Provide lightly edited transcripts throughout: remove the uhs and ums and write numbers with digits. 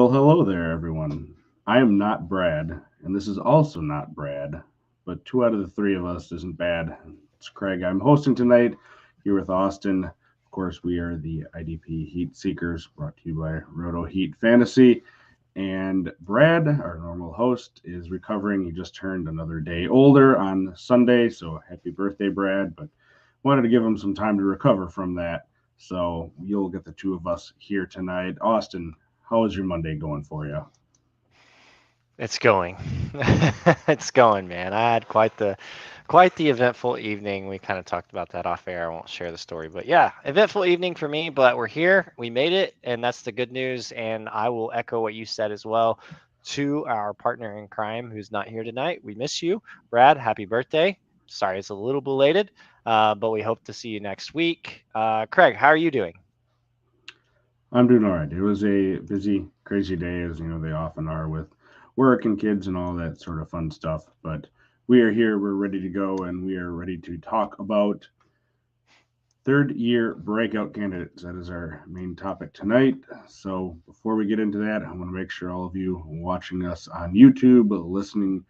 Well, hello there, everyone. I am not Brad, and this is also not Brad, but two out of the three of us isn't bad. It's Craig. I'm hosting tonight here with Austin. Of course, we are the IDP Heat Seekers, brought to you by Roto Heat Fantasy. And Brad, our normal host, is recovering. He just turned another day older on Sunday, so happy birthday, Brad. But wanted to give him some time to recover from that. So you'll get the two of us here tonight. Austin, how is your Monday going for you? It's going. It's going, man. I had quite the eventful evening. We kind of talked about that off air. I won't share the story, but yeah, eventful evening for me, but we're here. We made it, and that's the good news. And I will echo what you said as well to our partner in crime who's not here tonight. We miss you. Brad, happy birthday. Sorry it's a little belated, but we hope to see you next week. Craig, how are you doing? I'm doing all right. It was a busy, crazy day, as they often are with work and kids and all that sort of fun stuff. But we are here. We're ready to go, and we are ready to talk about third year breakout candidates. That is our main topic tonight. So before we get into that, I want to make sure all of you watching us on YouTube, listening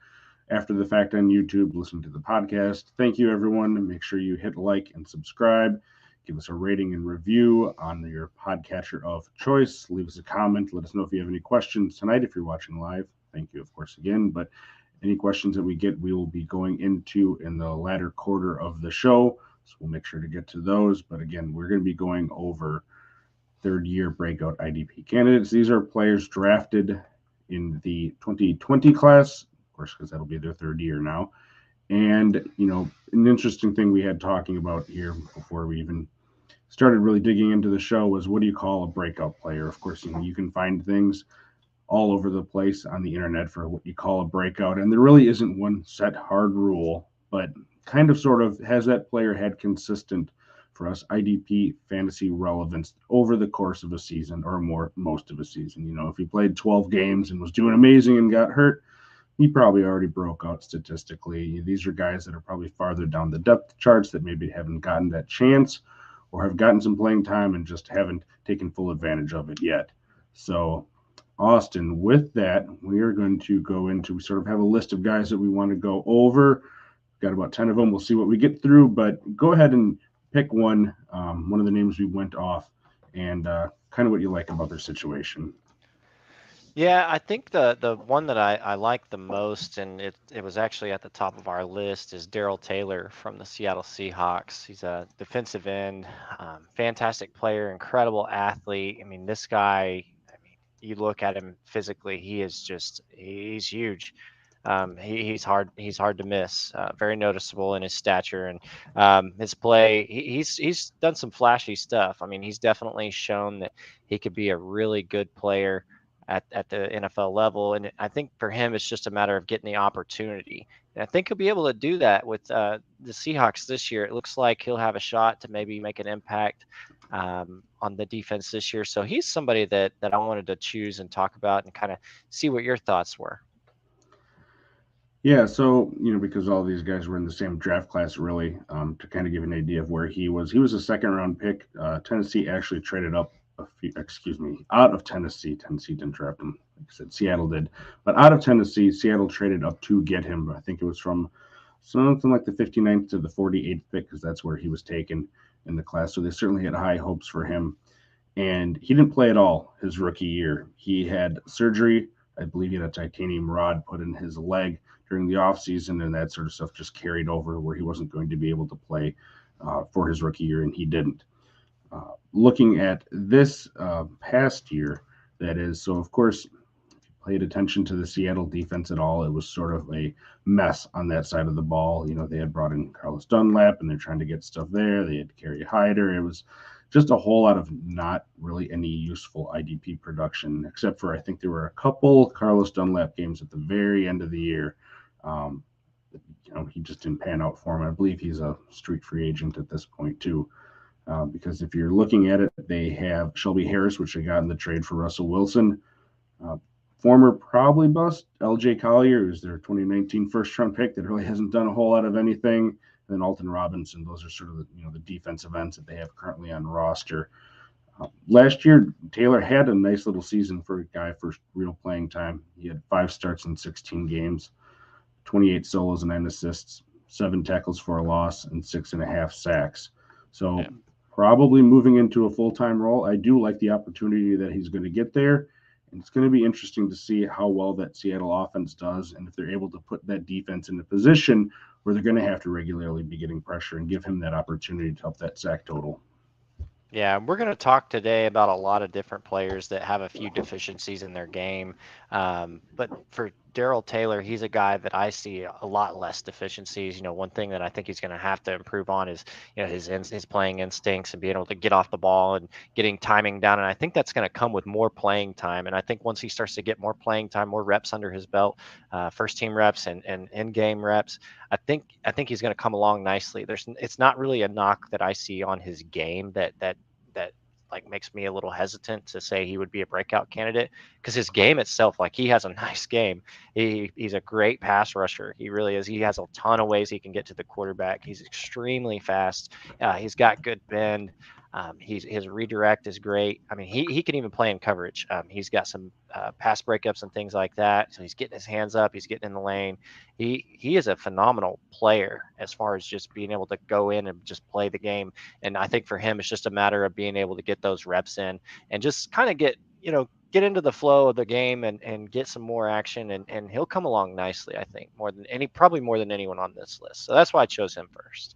after the fact on YouTube, listen to the podcast. Thank you, everyone. Make sure you hit like and subscribe. Give us a rating and review on your podcatcher of choice. Leave us a comment. Let us know if you have any questions tonight if you're watching live. Thank you, of course, again. But any questions that we get, we will be going into in the latter quarter of the show. So we'll make sure to get to those. But again, we're going to be going over third year breakout IDP candidates. These are players drafted in the 2020 class, of course, because that'll be their third year now. And, an interesting thing we had talking about here before we even started really digging into the show was what do you call a breakout player? Of course, you can find things all over the place on the internet for what you call a breakout. And there really isn't one set hard rule, but kind of sort of has that player had consistent for us IDP fantasy relevance over the course of a season or more most of a season. If he played 12 games and was doing amazing and got hurt, he probably already broke out statistically. These are guys that are probably farther down the depth charts that maybe haven't gotten that chance or have gotten some playing time and just haven't taken full advantage of it yet. So, Austin, with that, we are going to go into, we sort of have a list of guys that we want to go over. Got about 10 of them. We'll see what we get through, but go ahead and pick one of the names we went off, and kind of what you like about their situation. Yeah, I think the one that I like the most, and it was actually at the top of our list, is Darrell Taylor from the Seattle Seahawks. He's a defensive end, fantastic player, incredible athlete. I mean, this guy, I mean, you look at him physically, he's huge. He's hard to miss. Very noticeable in his stature and his play. He's done some flashy stuff. I mean, he's definitely shown that he could be a really good player at the NFL level. And I think for him, it's just a matter of getting the opportunity. And I think he'll be able to do that with the Seahawks this year. It looks like he'll have a shot to maybe make an impact on the defense this year. So he's somebody that I wanted to choose and talk about and kind of see what your thoughts were. Yeah, so because all these guys were in the same draft class, really, to kind of give an idea of where he was. He was a second round pick. Tennessee actually traded up out of Tennessee. Tennessee didn't draft him, like I said, Seattle did, but out of Tennessee, Seattle traded up to get him. I think it was from something like the 59th to the 48th pick because that's where he was taken in the class. So they certainly had high hopes for him, and he didn't play at all his rookie year. He had surgery. I believe he had a titanium rod put in his leg during the offseason, and that sort of stuff just carried over where he wasn't going to be able to play for his rookie year, and he didn't. Looking at this past year, that is, so of course, if you paid attention to the Seattle defense at all, it was sort of a mess on that side of the ball. They had brought in Carlos Dunlap, and they're trying to get stuff there. They had Kerry Hyder. It was just a whole lot of not really any useful IDP production, except for I think there were a couple Carlos Dunlap games at the very end of the year. Um, he just didn't pan out for him. I believe he's a street free agent at this point too. Because if you're looking at it, they have Shelby Harris, which they got in the trade for Russell Wilson. Uh, Former probably bust LJ Collier, who's their 2019 first round pick that really hasn't done a whole lot of anything. And then Alton Robinson. Those are sort of the defensive ends that they have currently on roster. Last year, Taylor had a nice little season for a guy for real playing time. He had 5 starts in 16 games, 28 solos and 9 assists, 7 tackles for a loss, and 6.5 sacks. So Yeah. probably moving into a full-time role. I do like the opportunity that he's going to get there. And it's going to be interesting to see how well that Seattle offense does and if they're able to put that defense in a position where they're going to have to regularly be getting pressure and give him that opportunity to help that sack total. Yeah, we're going to talk today about a lot of different players that have a few deficiencies in their game. But for Darrell Taylor, he's a guy that I see a lot less deficiencies. One thing that I think he's going to have to improve on is, his playing instincts and being able to get off the ball and getting timing down. And I think that's going to come with more playing time. And I think once he starts to get more playing time, more reps under his belt, first team reps and in game reps, I think he's going to come along nicely. It's not really a knock that I see on his game that like makes me a little hesitant to say he would be a breakout candidate because his game itself, like he has a nice game. He's a great pass rusher. He really is. He has a ton of ways he can get to the quarterback. He's extremely fast. He's got good bend. His redirect is great. I mean, he can even play in coverage. He's got some pass breakups and things like that. So he's getting his hands up. He's getting in the lane. He is a phenomenal player as far as just being able to go in and just play the game. And I think for him, it's just a matter of being able to get those reps in and just kind of get into the flow of the game and get some more action and he'll come along nicely, I think, probably more than anyone on this list. So that's why I chose him first.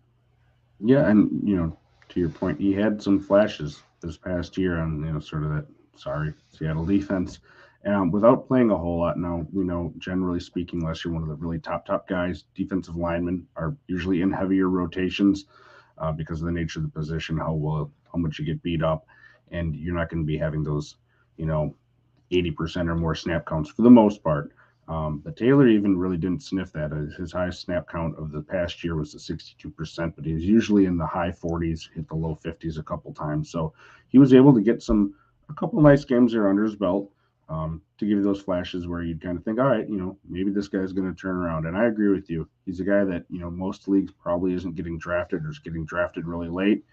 Yeah, and to your point, he had some flashes this past year on sort of that sorry Seattle defense. Without playing a whole lot, now we know generally speaking, unless you're one of the really top guys, defensive linemen are usually in heavier rotations because of the nature of the position, how much you get beat up, and you're not going to be having those you know 80% or more snap counts for the most part. But Taylor even really didn't sniff that. His highest snap count of the past year was the 62%, but he was usually in the high 40s, hit the low 50s a couple times. So he was able to get a couple nice games there under his belt to give you those flashes where you'd kind of think, all right, maybe this guy's going to turn around. And I agree with you. He's a guy that, most leagues probably isn't getting drafted or is getting drafted really late,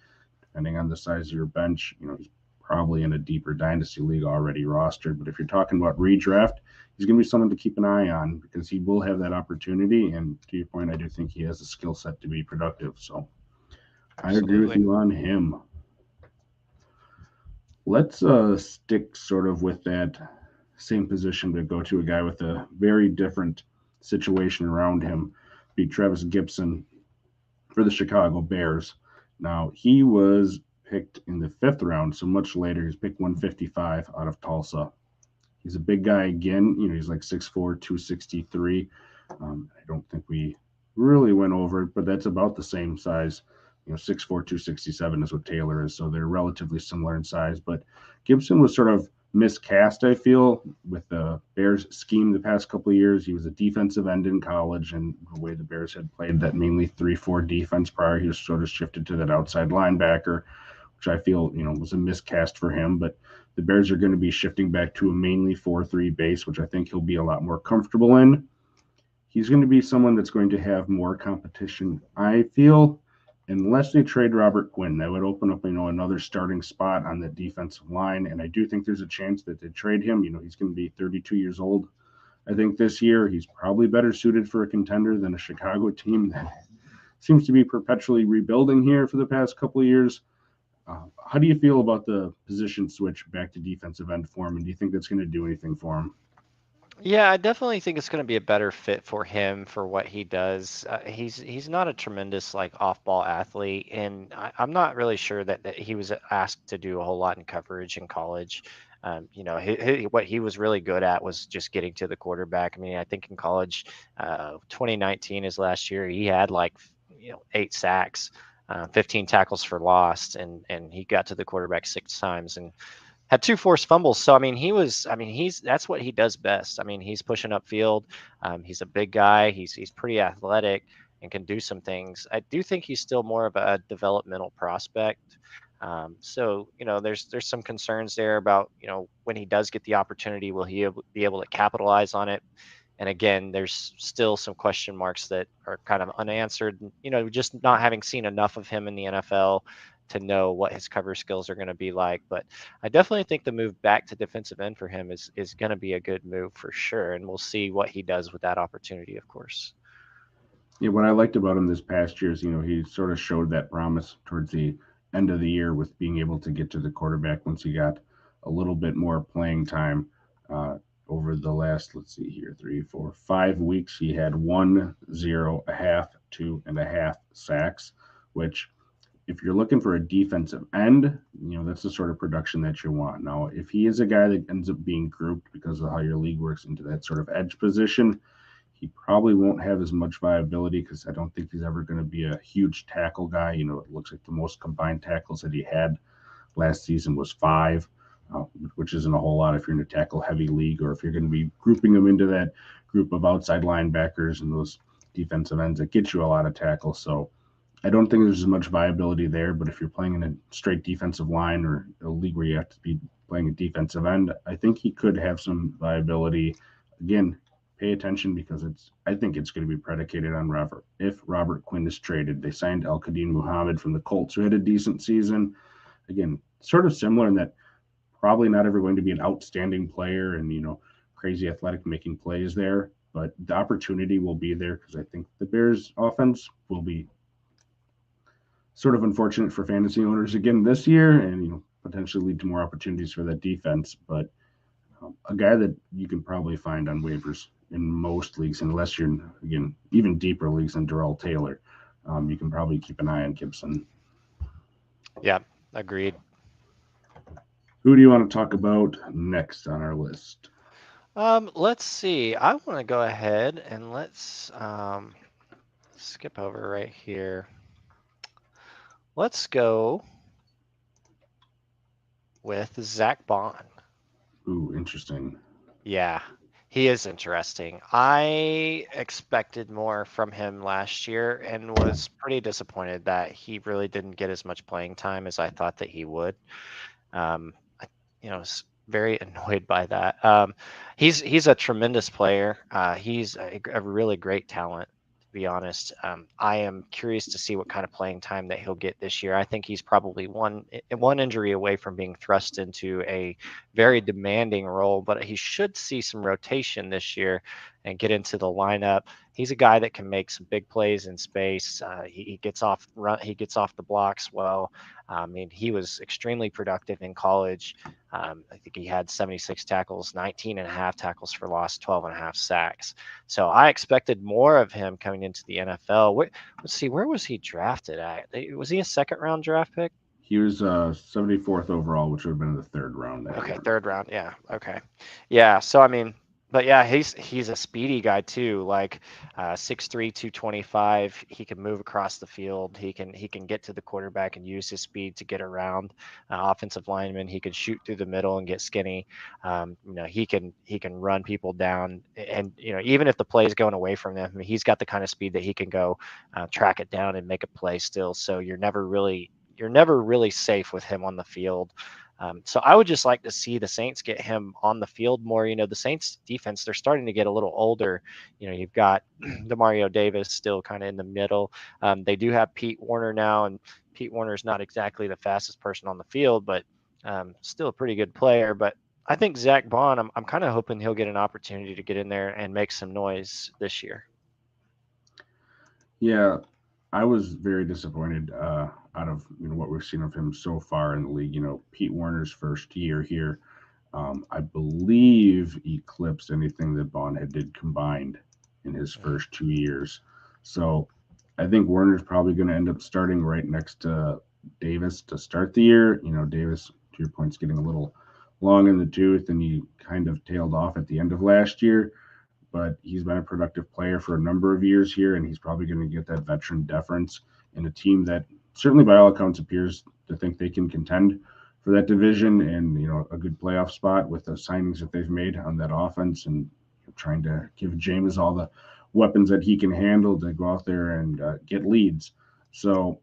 depending on the size of your bench. He's probably in a deeper dynasty league already rostered. But if you're talking about redraft, he's going to be someone to keep an eye on because he will have that opportunity. And to your point, I do think he has a skill set to be productive. So I agree with Absolutely. you on him. Let's stick sort of with that same position, but go to a guy with a very different situation around him. Be Travis Gipson for the Chicago Bears. Now, he was picked in the 5th round, so much later. He's picked 155 out of Tulsa. He's a big guy again. He's like 6'4, 263. I don't think we really went over it, but that's about the same size. 6'4, 267 is what Taylor is. So they're relatively similar in size. But Gipson was sort of miscast, I feel, with the Bears scheme the past couple of years. He was a defensive end in college, and the way the Bears had played that mainly 3-4 defense prior, he was sort of shifted to that outside linebacker, which I feel, was a miscast for him. But the Bears are going to be shifting back to a mainly 4-3 base, which I think he'll be a lot more comfortable in. He's going to be someone that's going to have more competition, I feel, unless they trade Robert Quinn. That would open up, another starting spot on the defensive line. And I do think there's a chance that they trade him. He's going to be 32 years old. I think this year he's probably better suited for a contender than a Chicago team that seems to be perpetually rebuilding here for the past couple of years. How do you feel about the position switch back to defensive end for him? And do you think that's going to do anything for him? Yeah, I definitely think it's going to be a better fit for him for what he does. He's not a tremendous like off-ball athlete, and I'm not really sure that he was asked to do a whole lot in coverage in college. What he was really good at was just getting to the quarterback. I mean, I think in college, 2019 is last year, he had like 8 sacks, 15 tackles for loss, and he got to the quarterback 6 times and had 2 forced fumbles. So he's that's what he does best. I mean, he's pushing upfield. He's a big guy. He's pretty athletic and can do some things. I do think he's still more of a developmental prospect. So there's some concerns there about when he does get the opportunity, will he be able to capitalize on it? And again, there's still some question marks that are kind of unanswered. Just not having seen enough of him in the NFL to know what his cover skills are going to be like. But I definitely think the move back to defensive end for him is going to be a good move for sure, and we'll see what he does with that opportunity, of course. Yeah, what I liked about him this past year is, he sort of showed that promise towards the end of the year with being able to get to the quarterback once he got a little bit more playing time. Uh, Over the last, let's see here, 3, 4, 5 weeks, he had 1, 0, a half, 2.5 sacks, which if you're looking for a defensive end, that's the sort of production that you want. Now, if he is a guy that ends up being grouped because of how your league works into that sort of edge position, he probably won't have as much viability because I don't think he's ever going to be a huge tackle guy. It looks like the most combined tackles that he had last season was 5, which isn't a whole lot if you're in a tackle heavy league, or if you're going to be grouping him into that group of outside linebackers and those defensive ends that get you a lot of tackles. So I don't think there's as much viability there. But if you're playing in a straight defensive line or a league where you have to be playing a defensive end, I think he could have some viability. Again, pay attention because I think it's going to be predicated on Robert. If Robert Quinn is traded, they signed Al Qadim Muhammad from the Colts, who had a decent season. Again, sort of similar in that probably not ever going to be an outstanding player and crazy athletic making plays there, but the opportunity will be there because I think the Bears offense will be sort of unfortunate for fantasy owners again this year, and potentially lead to more opportunities for that defense. But a guy that you can probably find on waivers in most leagues, unless you're again even deeper leagues than Darrell Taylor, you can probably keep an eye on Gipson. Yeah, agreed. Who do you want to talk about next on our list? Let's see. I want to go ahead and let's skip over right here. Let's go with Zack Baun. Ooh, interesting. Yeah, he is interesting. I expected more from him last year and was pretty disappointed that he really didn't get as much playing time as I thought that he would. I, was very annoyed by that. He's a tremendous player. He's a really great talent. To be honest, I am curious to see what kind of playing time that he'll get this year. I think he's probably one injury away from being thrust into a very demanding role, but he should see some rotation this year and get into the lineup. He's a guy that can make some big plays in space. He gets off run. He gets off the blocks well. I mean, he was extremely productive in college. I think he had 76 tackles, 19 and a half tackles for loss, 12 and a half sacks. So I expected more of him coming into the NFL. Let's see, where was he drafted at? Was he a second round draft pick? He was 74th overall, which would have been the third round that Okay, year. third round. Yeah. Okay. Yeah. So I mean, but yeah, he's a speedy guy too. Like 6'3", 225. He can move across the field. He can get to the quarterback and use his speed to get around offensive linemen. He can shoot through the middle and get skinny. He can run people down, and even if the play is going away from them, I mean, he's got the kind of speed that he can go track it down and make a play still. So you're never really safe with him on the field. So I would just like to see the Saints get him on the field more. The Saints defense, they're starting to get a little older. You've got Demario Davis still kind of in the middle. They do have Pete Werner now, and Pete Werner is not exactly the fastest person on the field, but still a pretty good player. But I think Zack Baun, I'm kind of hoping he'll get an opportunity to get in there and make some noise this year. Yeah, I was very disappointed out of what we've seen of him so far in the league. Pete Werner's first year here, I believe eclipsed anything that Bond had did combined in his first 2 years. So I think Werner's probably going to end up starting right next to Davis to start the year. Davis, to your point, is getting a little long in the tooth, and he kind of tailed off at the end of last year. But he's been a productive player for a number of years here, and he's probably going to get that veteran deference in a team that certainly, by all accounts, appears to think they can contend for that division and a good playoff spot with the signings that they've made on that offense, and trying to give James all the weapons that he can handle to go out there and get leads. So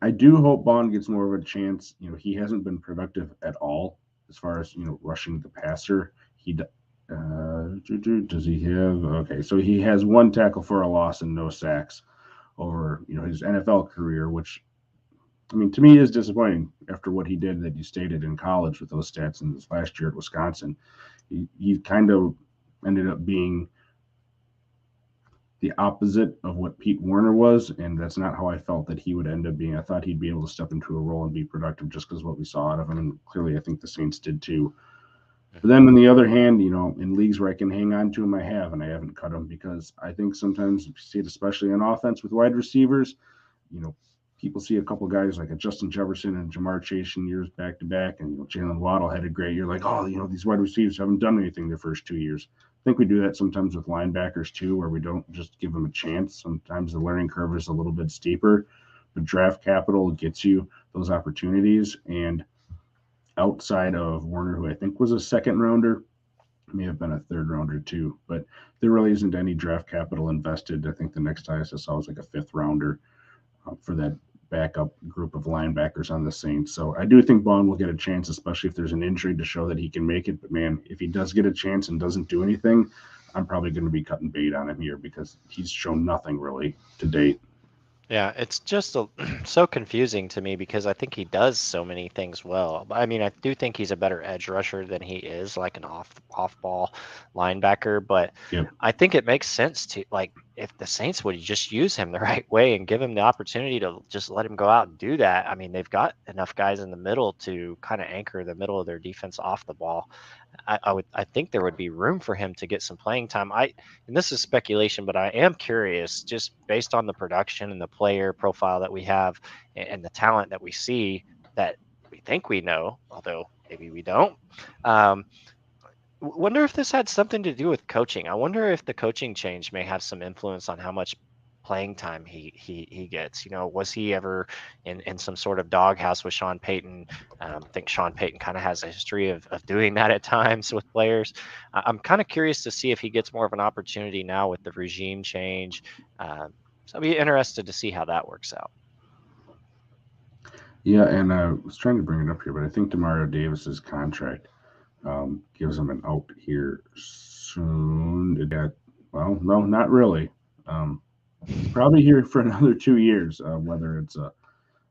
I do hope Bond gets more of a chance. He hasn't been productive at all as far as rushing the passer. He does he have? Okay, so he has one tackle for a loss and no sacks over his NFL career, which I mean, to me, is disappointing after what he did that you stated in college with those stats in his last year at Wisconsin. He kind of ended up being the opposite of what Pete Werner was, and that's not how I felt that he would end up being. I thought he'd be able to step into a role and be productive just because of what we saw out of him, and clearly I think the Saints did too. But Mhm. then on the other hand, in leagues where I can hang on to him, I have, and I haven't cut him because I think sometimes you see it, especially on offense with wide receivers. You know, people see a couple guys like a Justin Jefferson and Jamar Chase in years back to back, and Jalen Waddle had a great year. Like, oh, these wide receivers haven't done anything their first 2 years. I think we do that sometimes with linebackers too, where we don't just give them a chance. Sometimes the learning curve is a little bit steeper, but draft capital gets you those opportunities. And outside of Werner, who I think was a second rounder, may have been a third rounder too, but there really isn't any draft capital invested. I think the next highest I saw was like a fifth rounder for that backup group of linebackers on the Saints. So I do think Baun will get a chance, especially if there's an injury to show that he can make it. But man, if he does get a chance and doesn't do anything, I'm probably going to be cutting bait on him here because he's shown nothing really to date. Yeah, it's just so confusing to me because I think he does so many things well. I mean, I do think he's a better edge rusher than he is like an off ball linebacker, but Yep. I think it makes sense to like if the Saints would just use him the right way and give him the opportunity to just let him go out and do that. I mean, they've got enough guys in the middle to kind of anchor the middle of their defense off the ball. I think there would be room for him to get some playing time. And this is speculation, but I am curious, just based on the production and the player profile that we have and the talent that we see that we think we know, although maybe we don't. Um, Wonder if this had something to do with coaching. I wonder if the coaching change may have some influence on how much playing time he gets. Was he ever in some sort of doghouse with Sean Payton? I think Sean Payton kind of has a history of doing that at times with players. I'm kind of curious to see if he gets more of an opportunity now with the regime change. So I'll be interested to see how that works out. Yeah, and I was trying to bring it up here, but I think Demario Davis's contract gives him an out here soon. Well, no, not really. Um, he's probably here for another 2 years, whether it's a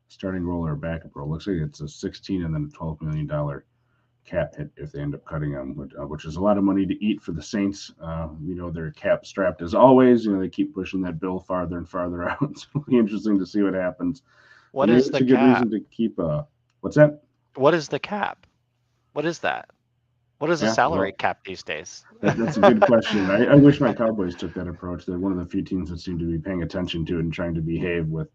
starting role or a backup role. Looks like it's a 16 and then a $12 million cap hit if they end up cutting him, which is a lot of money to eat for the Saints. They're cap strapped as always. They keep pushing that bill farther and farther out. So it'll be interesting to see what happens. But What maybe is it's the a good cap? reason to keep. What's that? What is the cap? What is that? What is a Yeah, salary well, cap these days? that's a good question. I wish my Cowboys took that approach. They're one of the few teams that seem to be paying attention to it and trying to behave with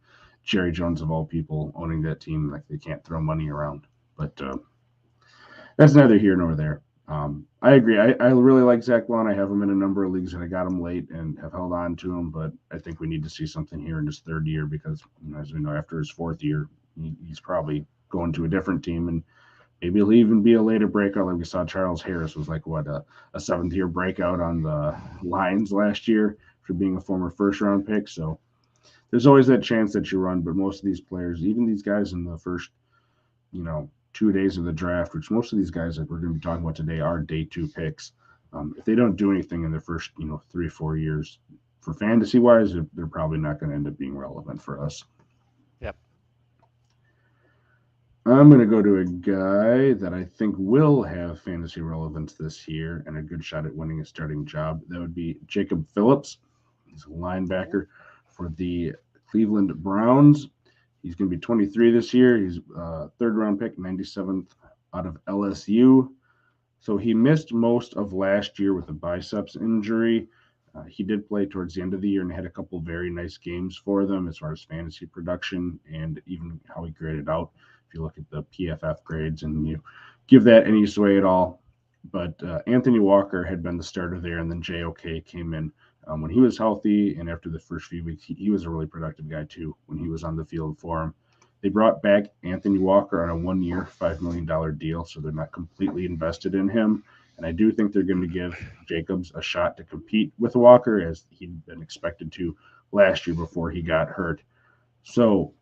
Jerry Jones of all people owning that team. Like they can't throw money around. But that's neither here nor there. I agree. I really like Zack Baun. I have him in a number of leagues and I got him late and have held on to him. But I think we need to see something here in his third year because, as we know, after his fourth year, he's probably going to a different team and maybe he'll even be a later breakout. Like we saw Charles Harris was like what a seventh year breakout on the Lions last year for being a former first round pick. So there's always that chance that you run. But most of these players, even these guys in the first, 2 days of the draft, which most of these guys that we're going to be talking about today are day two picks. If they don't do anything in their first, 3 4 years, for fantasy wise, they're probably not going to end up being relevant for us. Yep. I'm going to go to a guy that I think will have fantasy relevance this year and a good shot at winning a starting job. That would be Jacob Phillips. He's a linebacker for the Cleveland Browns. He's going to be 23 this year. He's third round pick, 97th out of LSU. So he missed most of last year with a biceps injury. He did play towards the end of the year and had a couple very nice games for them as far as fantasy production and even how he graded out. If you look at the PFF grades and you give that any sway at all. But Anthony Walker had been the starter there, and then JOK came in when he was healthy. And after the first few weeks, he was a really productive guy too when he was on the field for him. They brought back Anthony Walker on a 1 year, $5 million deal, so they're not completely invested in him. And I do think they're going to give Jacobs a shot to compete with Walker as he'd been expected to last year before he got hurt. So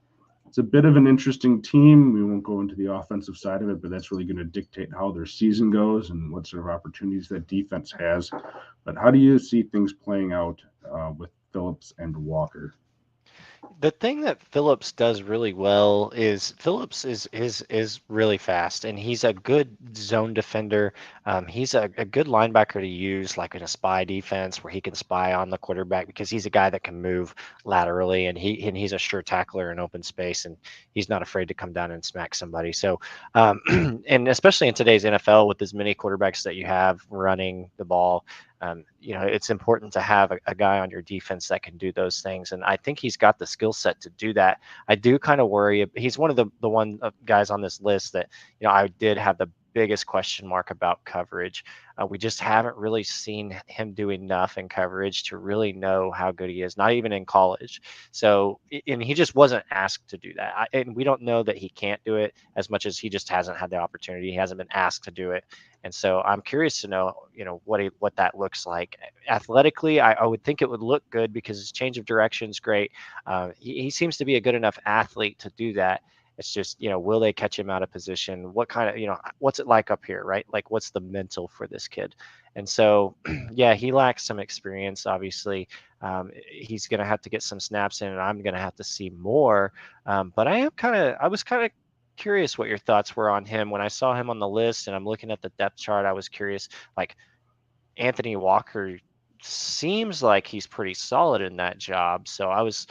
it's a bit of an interesting team. We won't go into the offensive side of it, but that's really going to dictate how their season goes and what sort of opportunities that defense has. But how do you see things playing out with Phillips and Walker? The thing that Phillips does really well is Phillips is really fast, and he's a good zone defender. He's a good linebacker to use, like in a spy defense, where he can spy on the quarterback because he's a guy that can move laterally, and he's a sure tackler in open space, and he's not afraid to come down and smack somebody. So, and especially in today's NFL, with as many quarterbacks that you have running the ball, it's important to have a guy on your defense that can do those things. And I think he's got the skill set to do that. I do kind of worry. He's one of the one guys on this list that, I did have the biggest question mark about coverage. We just haven't really seen him do enough in coverage to really know how good he is, not even in college. So, and he just wasn't asked to do that. And we don't know that he can't do it as much as he just hasn't had the opportunity. He hasn't been asked to do it. And so I'm curious to know, what that looks like. Athletically, I would think it would look good because his change of direction is great. He seems to be a good enough athlete to do that. It's just, will they catch him out of position? What kind of, what's it like up here, right? Like, what's the mental for this kid? And so, yeah, he lacks some experience, obviously. He's going to have to get some snaps in, and I'm going to have to see more. But I was kind of curious what your thoughts were on him when I saw him on the list, and I'm looking at the depth chart. I was curious, like, Anthony Walker seems like he's pretty solid in that job. So I was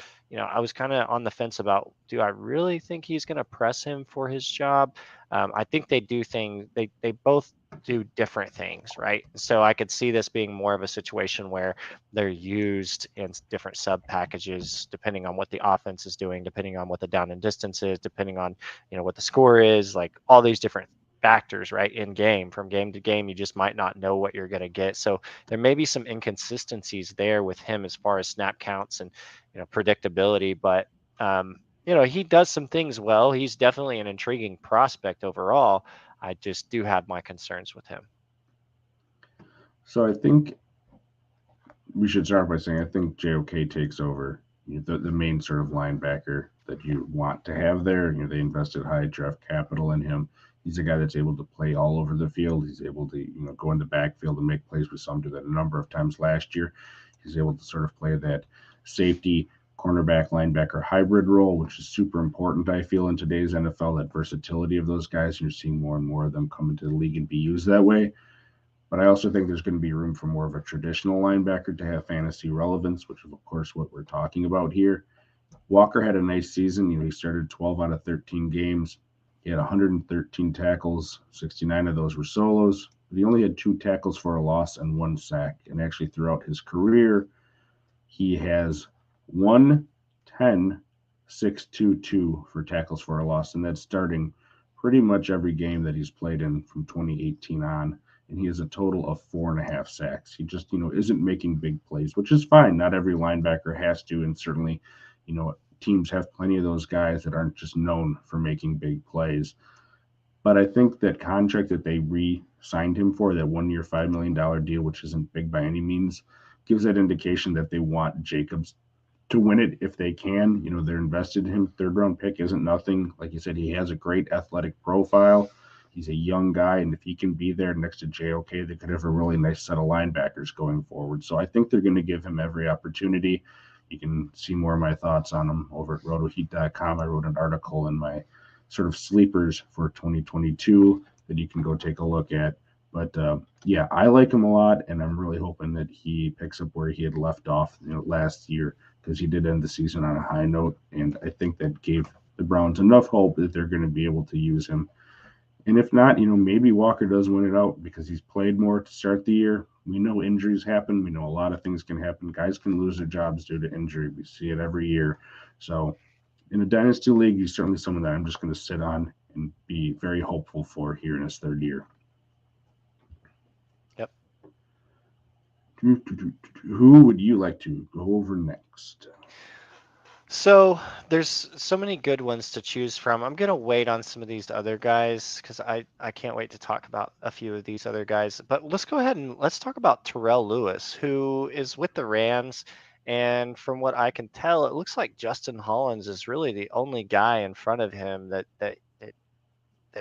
kind of on the fence about, do I really think he's going to press him for his job? I think they do things. They both do different things, right? So I could see this being more of a situation where they're used in different sub packages, depending on what the offense is doing, depending on what the down and distance is, depending on what the score is, like all these different factors, right, in game. From game to game, you just might not know what you're going to get. So there may be some inconsistencies there with him as far as snap counts and predictability. But he does some things well. He's definitely an intriguing prospect overall. I just do have my concerns with him. So I think we should start by saying I think JOK takes over the main sort of linebacker that you want to have there. They invested high draft capital in him. He's a guy that's able to play all over the field. He's able to go in the backfield and make plays. We saw him do that a number of times last year. He's able to sort of play that safety cornerback linebacker hybrid role, which is super important, I feel, in today's NFL. That versatility of those guys, you're seeing more and more of them come into the league and be used that way. But I also think there's going to be room for more of a traditional linebacker to have fantasy relevance, which is, of course, what we're talking about here. Walker had a nice season. He started 12 out of 13 games. He had 113 tackles, 69 of those were solos. But he only had 2 tackles for a loss and 1 sack. And actually, throughout his career, he has 110, 622 for tackles for a loss. And that's starting pretty much every game that he's played in from 2018 on, and he has a total of 4.5 sacks. He just, isn't making big plays, which is fine. Not every linebacker has to, and certainly, teams have plenty of those guys that aren't just known for making big plays. But I think that contract that they re-signed him for, that 1 year, $5 million deal, which isn't big by any means, gives that indication that they want Jacobs to win it if they can. They're invested in him. Third round pick isn't nothing. Like you said, he has a great athletic profile. He's a young guy, and if he can be there next to JOK, they could have a really nice set of linebackers going forward. So I think they're going to give him every opportunity. You can see more of my thoughts on him over at rotoheat.com. I wrote an article in my sort of sleepers for 2022 that you can go take a look at. But yeah, I like him a lot, and I'm really hoping that he picks up where he had left off last year, because he did end the season on a high note, and I think that gave the Browns enough hope that they're going to be able to use him. And if not, maybe Walker does win it out because he's played more to start the year. We know injuries happen. We know a lot of things can happen. Guys can lose their jobs due to injury. We see it every year. So in a dynasty league, he's certainly someone that I'm just going to sit on and be very hopeful for here in his third year. Yep. Who would you like to go over next? So there's so many good ones to choose from. I'm gonna wait on some of these other guys because I can't wait to talk about a few of these other guys. But let's go ahead and let's talk about Terrell Lewis, who is with the Rams. And from what I can tell, it looks like Justin Hollins is really the only guy in front of him that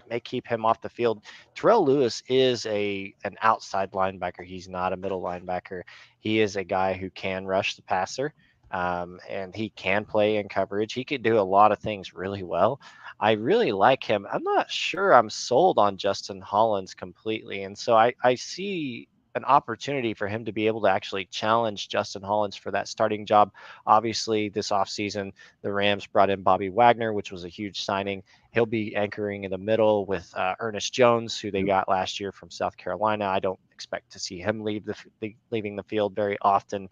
may keep him off the field. Terrell Lewis is an outside linebacker. He's not a middle linebacker. He is a guy who can rush the passer. and he can play in coverage. He could do a lot of things really well. I really like him. I'm not sure I'm sold on Justin Hollins completely. And so I see an opportunity for him to be able to actually challenge Justin Hollins for that starting job. Obviously, this offseason, the Rams brought in Bobby Wagner, which was a huge signing. He'll be anchoring in the middle with Ernest Jones, who they Yep. got last year from South Carolina. I don't expect to see him leaving the field very often.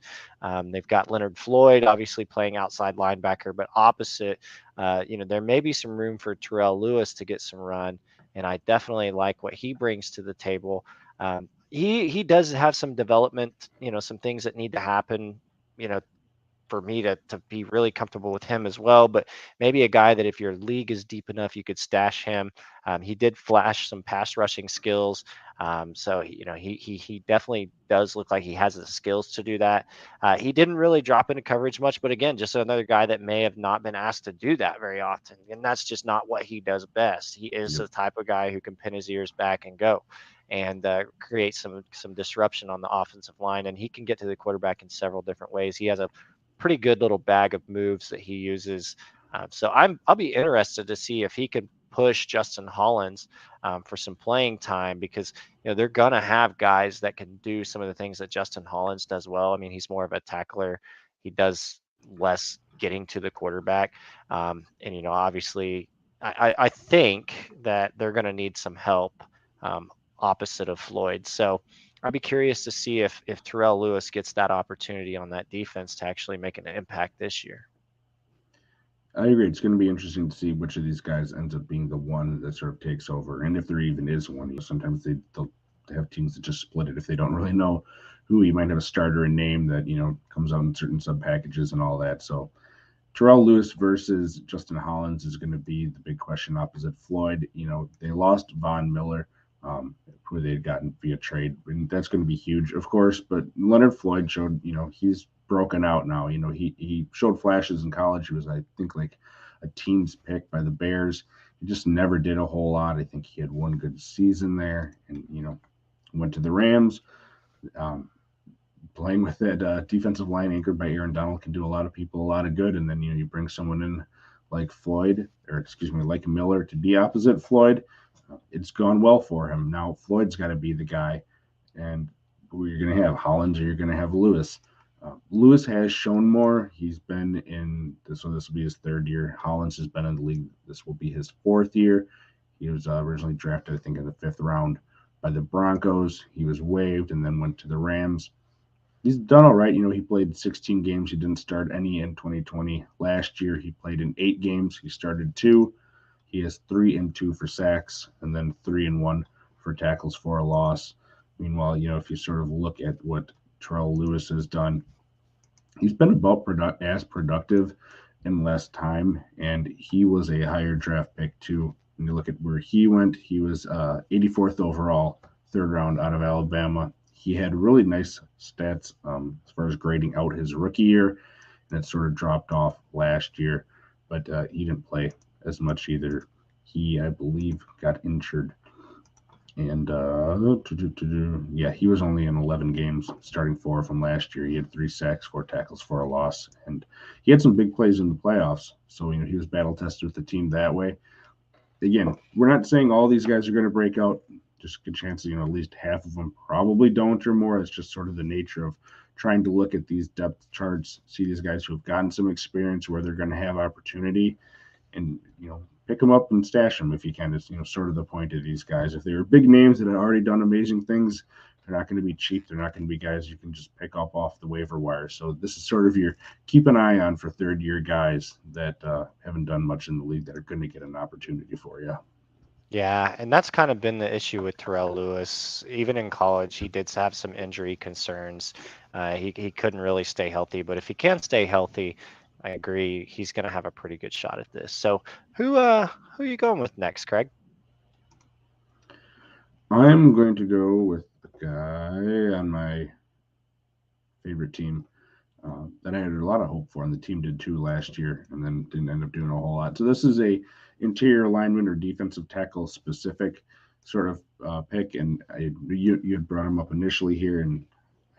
They've got Leonard Floyd, obviously playing outside linebacker, but opposite, there may be some room for Terrell Lewis to get some run, and I definitely like what he brings to the table. He does have some development, some things that need to happen, you know, for me to be really comfortable with him as well. But maybe a guy that if your league is deep enough, you could stash him. He did flash some pass rushing skills, so he definitely does look like he has the skills to do that. He didn't really drop into coverage much, but again, just another guy that may have not been asked to do that very often, and that's just not what he does best. He is Yep. the type of guy who can pin his ears back and go. And create some disruption on the offensive line, and he can get to the quarterback in several different ways. He has a pretty good little bag of moves that he uses. So I'll be interested to see if he can push Justin Hollins for some playing time, because they're gonna have guys that can do some of the things that Justin Hollins does well. I mean, he's more of a tackler. He does less getting to the quarterback, and obviously, I think that they're gonna need some help um, opposite of Floyd. So I'd be curious to see if Terrell Lewis gets that opportunity on that defense to actually make an impact this year. I agree. It's going to be interesting to see which of these guys ends up being the one that sort of takes over, and if there even is one. Sometimes they'll have teams that just split it if they don't really know who. You might have a starter and name that comes out in certain sub packages and all that. So Terrell Lewis versus Justin Hollins is going to be the big question opposite Floyd. They lost Von Miller, who they had gotten via trade, and that's going to be huge, of course. But Leonard Floyd showed, he's broken out now. He showed flashes in college. He was, I think, like a team's pick by the Bears. He just never did a whole lot. I think he had one good season there, and went to the Rams. Um, Playing with that defensive line anchored by Aaron Donald can do a lot of people a lot of good. And then you bring someone in like Floyd, or excuse me, like Miller to be opposite Floyd. It's gone well for him. Now Floyd's got to be the guy, and who you're going to have, Hollins or you're going to have Lewis. Lewis has shown more. He's been in this, so this will be his third year. Hollins has been in the league. This will be his fourth year. He was originally drafted, I think, in the fifth round by the Broncos. He was waived and then went to the Rams. He's done all right. He played 16 games. He didn't start any in 2020. Last year, he played in 8 games. He started two. He has 3 and 2 for sacks, and then 3 and 1 for tackles for a loss. Meanwhile, if you sort of look at what Terrell Lewis has done, he's been about as productive in less time, and he was a higher draft pick too. When you look at where he went, he was 84th overall, third round out of Alabama. He had really nice stats as far as grading out his rookie year, and it sort of dropped off last year, but he didn't play as much either. He, I believe, got injured, and yeah, he was only in 11 games, starting four from last year. He had 3 sacks, 4 tackles for a loss, and he had some big plays in the playoffs. So he was battle tested with the team that way. Again, we're not saying all these guys are going to break out. Just a good chance, at least half of them probably don't or more. It's just sort of the nature of trying to look at these depth charts, see these guys who have gotten some experience where they're going to have opportunity, and pick them up and stash them if you can. It's sort of the point of these guys. If they were big names that had already done amazing things, they're not going to be cheap. They're not going to be guys you can just pick up off the waiver wire. So this is sort of your keep an eye on for third year guys that haven't done much in the league that are going to get an opportunity for you. Yeah, and that's kind of been the issue with Terrell Lewis. Even in college, he did have some injury concerns. He couldn't really stay healthy, but if he can stay healthy, I agree he's going to have a pretty good shot at this. So who are you going with next, Craig? I'm going to go with the guy on my favorite team that I had a lot of hope for, and the team did too last year, and then didn't end up doing a whole lot. So this is a interior lineman or defensive tackle specific sort of pick, and you had brought him up initially here, and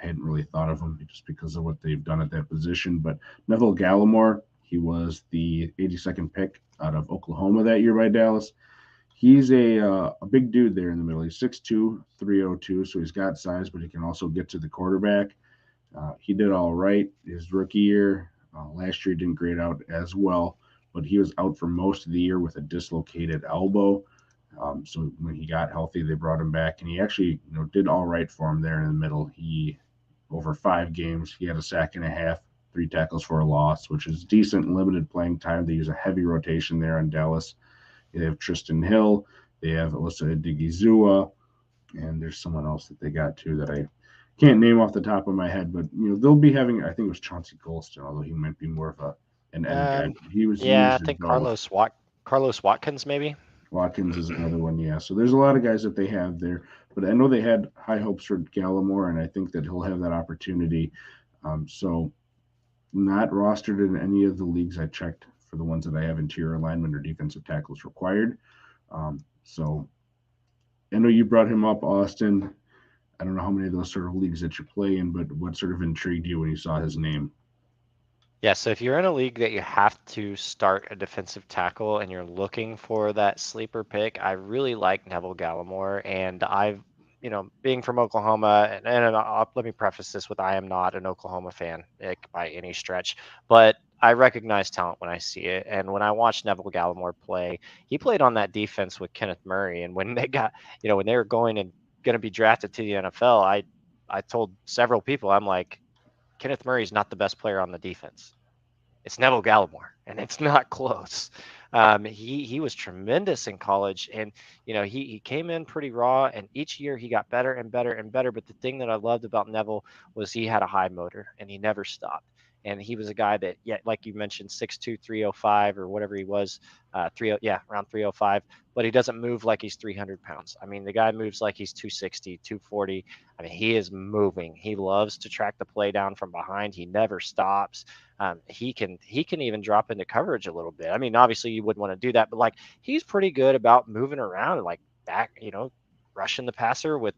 hadn't really thought of him just because of what they've done at that position. But Neville Gallimore, he was the 82nd pick out of Oklahoma that year by Dallas. He's a big dude there in the middle. He's 6'2", 302, so he's got size, but he can also get to the quarterback. He did all right his rookie year. Last year didn't grade out as well, but he was out for most of the year with a dislocated elbow. So when he got healthy, they brought him back, and he actually did all right for him there in the middle. He over 5 games, he had a sack and a half, 3 tackles for a loss, which is decent limited playing time. They use a heavy rotation there on Dallas. They have Tristan Hill, they have Alyssa Digizua, and there's someone else that they got too that I can't name off the top of my head, but they'll be having. I think it was Chauncey Golston, although he might be more of an end guy. Um, But he was yeah, I used as think both. Carlos Watkins maybe. Watkins is another one, yeah. So there's a lot of guys that they have there, but I know they had high hopes for Gallimore, and I think that he'll have that opportunity. So not rostered in any of the leagues I checked for the ones that I have interior alignment or defensive tackles required. So I know you brought him up, Austin. I don't know how many of those sort of leagues that you play in, but what sort of intrigued you when you saw his name? Yeah, so if you're in a league that you have to start a defensive tackle and you're looking for that sleeper pick, I really like Neville Gallimore. And being from Oklahoma, let me preface this with I am not an Oklahoma fan by any stretch, but I recognize talent when I see it. And when I watched Neville Gallimore play, he played on that defense with Kenneth Murray. And when they got, when they were going to be drafted to the NFL, I told several people, I'm like, Kenneth Murray is not the best player on the defense. It's Neville Gallimore, and it's not close. He was tremendous in college, and he came in pretty raw, and each year he got better and better and better. But the thing that I loved about Neville was he had a high motor, and he never stopped. And he was a guy that, yeah, like you mentioned, 6'2", 305 or whatever he was, around 305. But he doesn't move like he's 300 pounds. I mean, the guy moves like he's 260, 240. I mean, he is moving. He loves to track the play down from behind. He never stops. He can even drop into coverage a little bit. I mean, obviously you wouldn't want to do that, but like he's pretty good about moving around and like back, rushing the passer with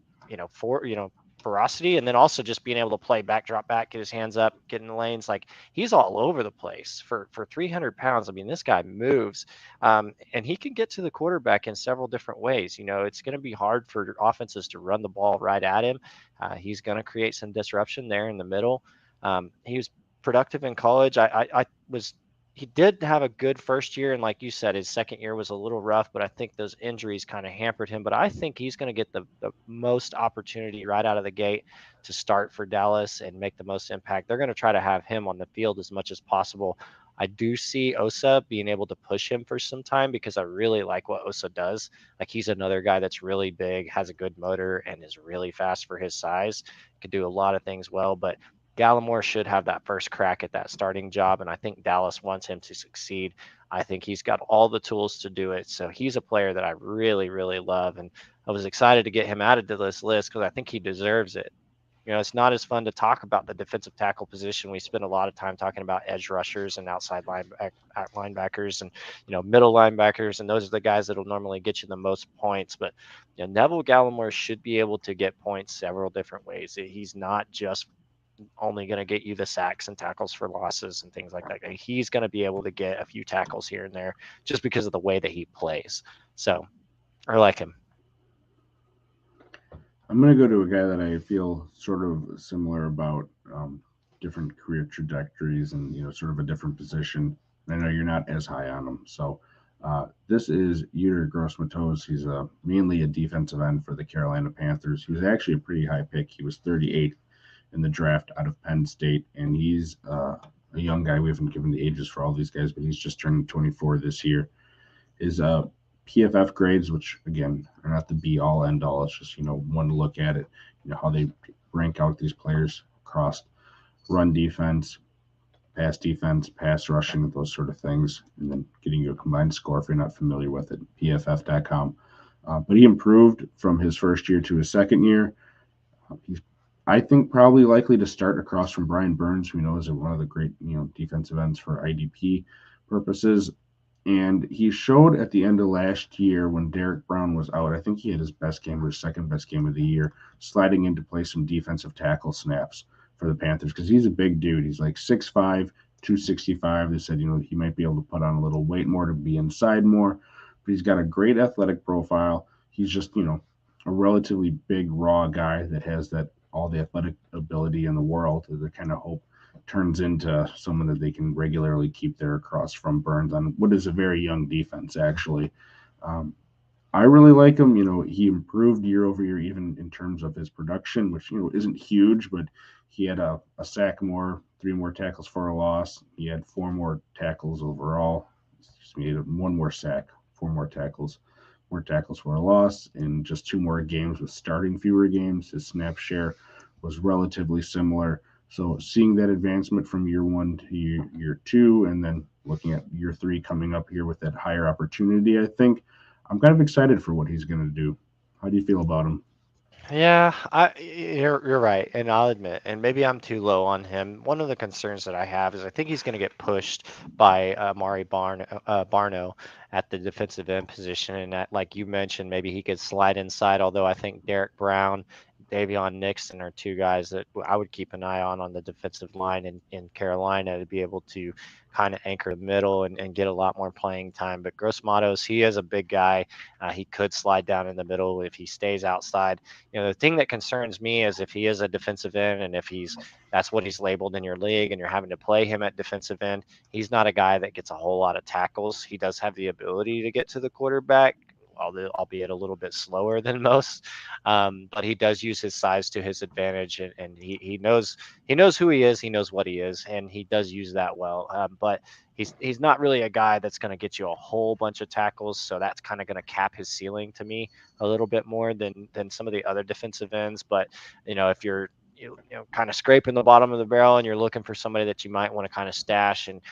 ferocity, and then also just being able to play back, drop back, get his hands up, get in the lanes. Like he's all over the place for 300 pounds. I mean, this guy moves, and he can get to the quarterback in several different ways. It's going to be hard for offenses to run the ball right at him. He's going to create some disruption there in the middle. He was productive in college. I was he did have a good first year, and like you said, his second year was a little rough, but I think those injuries kind of hampered him. But I think he's going to get the most opportunity right out of the gate to start for Dallas and make the most impact. They're going to try to have him on the field as much as possible. I do see Osa being able to push him for some time because I really like what Osa does. Like he's another guy that's really big, has a good motor, and is really fast for his size. Could do a lot of things well, but Gallimore should have that first crack at that starting job, and I think Dallas wants him to succeed. I think he's got all the tools to do it. So he's a player that I really, really love, and I was excited to get him added to this list because I think he deserves it. It's not as fun to talk about the defensive tackle position. We spend a lot of time talking about edge rushers and outside linebackers and middle linebackers, and those are the guys that will normally get you the most points. But Neville Gallimore should be able to get points several different ways. He's not just only going to get you the sacks and tackles for losses and things like that. He's going to be able to get a few tackles here and there just because of the way that he plays. So I like him. I'm going to go to a guy that I feel sort of similar about, different career trajectories and sort of a different position. I know you're not as high on him, so this is Yetur Gross-Matos. He's mainly a defensive end for the Carolina Panthers. He was actually a pretty high pick. He was 38th in the draft out of Penn State, and he's a young guy. We haven't given the ages for all these guys, but he's just turning 24 this year. His PFF grades, which again are not the be all end all, it's just one to look at it, how they rank out these players across run defense, pass rushing, those sort of things, and then getting you a combined score if you're not familiar with it, pff.com. But he improved from his first year to his second year. He's, I think, probably likely to start across from Brian Burns, who we know is one of the great defensive ends for IDP purposes. And he showed at the end of last year when Derek Brown was out, I think he had his best game or his second best game of the year, sliding in to play some defensive tackle snaps for the Panthers because he's a big dude. He's like 6'5, 265. They said, he might be able to put on a little weight more to be inside more, but he's got a great athletic profile. He's just, a relatively big, raw guy that has that all the athletic ability in the world to kind of hope turns into someone that they can regularly keep their across from Burns on what is a very young defense, actually. Um, I really like him. He improved year over year, even in terms of his production, which, isn't huge, but he had a sack more, three more tackles for a loss. He had four more tackles overall. Excuse me, he had one more sack, four more tackles for a loss, in just two more games with starting fewer games. His snap share was relatively similar. So seeing that advancement from year one to year two, and then looking at year three coming up here with that higher opportunity, I think I'm kind of excited for what he's going to do. How do you feel about him? Yeah, you're right, and I'll admit, and maybe I'm too low on him. One of the concerns that I have is I think he's going to get pushed by Barno at the defensive end position, and that, like you mentioned, maybe he could slide inside. Although I think Derek Brown, Davion Nixon are two guys that I would keep an eye on the defensive line in Carolina to be able to kind of anchor the middle and get a lot more playing time. But Gross-Matos, he is a big guy. He could slide down in the middle if he stays outside. The thing that concerns me is if he is a defensive end and if that's what he's labeled in your league and you're having to play him at defensive end, he's not a guy that gets a whole lot of tackles. He does have the ability to get to the quarterback, although albeit a little bit slower than most. But he does use his size to his advantage, and he knows who he is, he knows what he is, and he does use that well. But he's not really a guy that's going to get you a whole bunch of tackles, so that's kind of going to cap his ceiling to me a little bit more than some of the other defensive ends. But if you're kind of scraping the bottom of the barrel and you're looking for somebody that you might want to kind of stash, and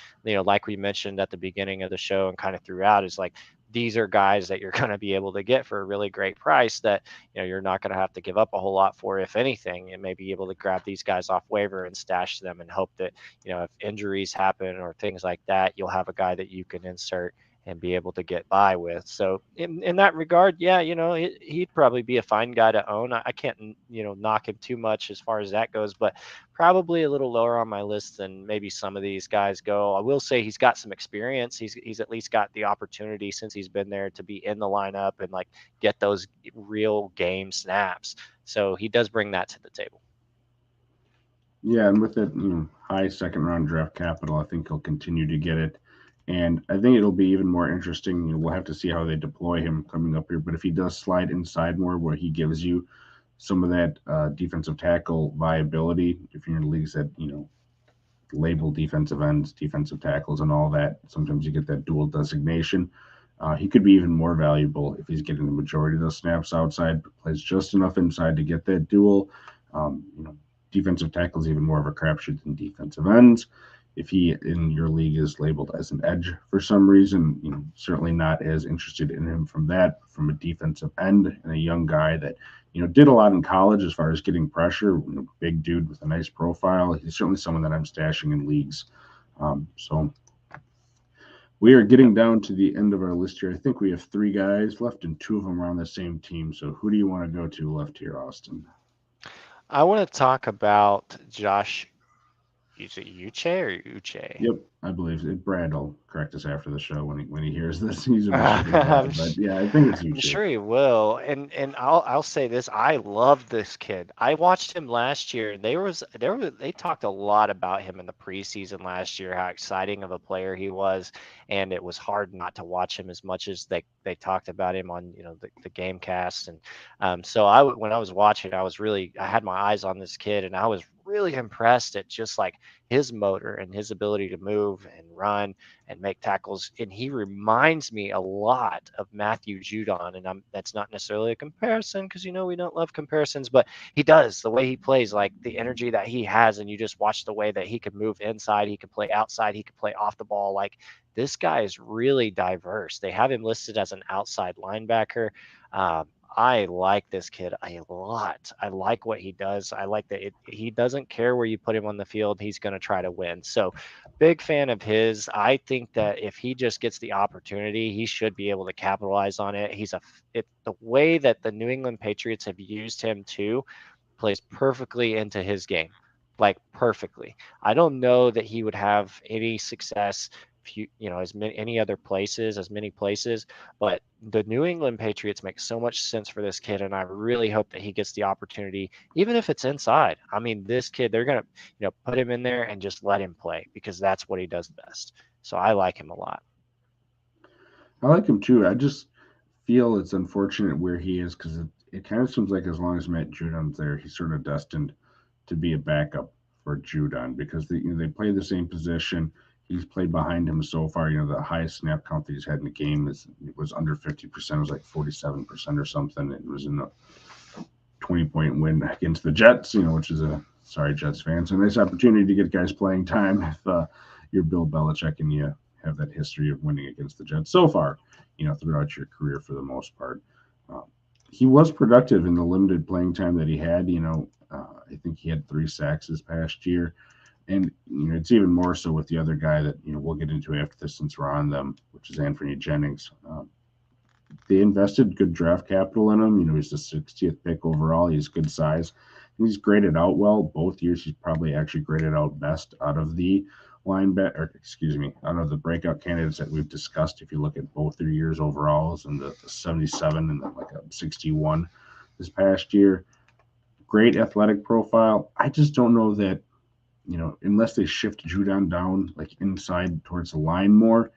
like we mentioned at the beginning of the show and kind of throughout, is like these are guys that you're going to be able to get for a really great price that you're not going to have to give up a whole lot for, if anything, and maybe able to grab these guys off waiver and stash them and hope that if injuries happen or things like that, you'll have a guy that you can insert and be able to get by with. So in that regard, yeah, he'd probably be a fine guy to own. I can't, knock him too much as far as that goes, but probably a little lower on my list than maybe some of these guys go. I will say he's got some experience. He's at least got the opportunity since he's been there to be in the lineup and like get those real game snaps. So he does bring that to the table. Yeah, and with that, high second round draft capital, I think he'll continue to get it. And I think it'll be even more interesting. We'll have to see how they deploy him coming up here. But if he does slide inside more, where he gives you some of that defensive tackle viability, if you're in leagues that label defensive ends, defensive tackles, and all that, sometimes you get that dual designation. He could be even more valuable if he's getting the majority of those snaps outside, but plays just enough inside to get that dual. Defensive tackle is even more of a crapshoot than defensive ends. If he in your league is labeled as an edge for some reason, certainly not as interested in him from a defensive end and a young guy that did a lot in college as far as getting pressure. Big dude with a nice profile. He's certainly someone that I'm stashing in leagues. So we are getting Yep. down to the end of our list here. I think we have three guys left, and two of them are on the same team. So who do you want to go to left here, Austin? I want to talk about Josh. Is it Uche or Uche? Yep, I believe it. Brad will correct us after the show when he hears this. He's a Michigan guy, I'm but yeah, I think it's I'm Uche. sure he will. And I'll say this, I love this kid. I watched him last year, and they talked a lot about him in the preseason last year, how exciting of a player he was, and it was hard not to watch him as much as they talked about him on the game cast. And so when I was watching, I had my eyes on this kid, and I was really impressed at just like his motor and his ability to move and run and make tackles. And he reminds me a lot of Matthew Judon. And that's not necessarily a comparison because we don't love comparisons, but he does the way he plays, like the energy that he has. And you just watch the way that he could move inside, he could play outside, he could play off the ball. Like this guy is really diverse. They have him listed as an outside linebacker. I like this kid a lot. I like what he does. I like that he doesn't care where you put him on the field. He's going to try to win. So, big fan of his. I think that if he just gets the opportunity, he should be able to capitalize on it. The way that the New England Patriots have used him too plays perfectly into his game, like perfectly. I don't know that he would have any success, as many places, but the New England Patriots make so much sense for this kid, and I really hope that he gets the opportunity, even if it's inside. I mean, this kid, they're gonna, put him in there and just let him play because that's what he does best. So I like him a lot. I like him too. I just feel it's unfortunate where he is because it kind of seems like as long as Matt Judon's there, he's sort of destined to be a backup for Judon because they play the same position. He's played behind him so far. The highest snap count that he's had in the game was under 50%. It was like 47% or something. It was in a 20-point win against the Jets. Which is a sorry Jets fans, a nice opportunity to get guys playing time if you're Bill Belichick and you have that history of winning against the Jets so far. Throughout your career for the most part. Um, he was productive in the limited playing time that he had. I think he had 3 sacks this past year. And it's even more so with the other guy that we'll get into after this since we're on them, which is Anfernee Jennings. They invested good draft capital in him. He's the 60th pick overall. He's good size. He's graded out well. Both years, he's probably actually graded out best out of the out of the breakout candidates that we've discussed. If you look at both their years overalls and the 77 and then like a 61 this past year, great athletic profile. I just don't know that, unless they shift Judon down like inside towards the line more,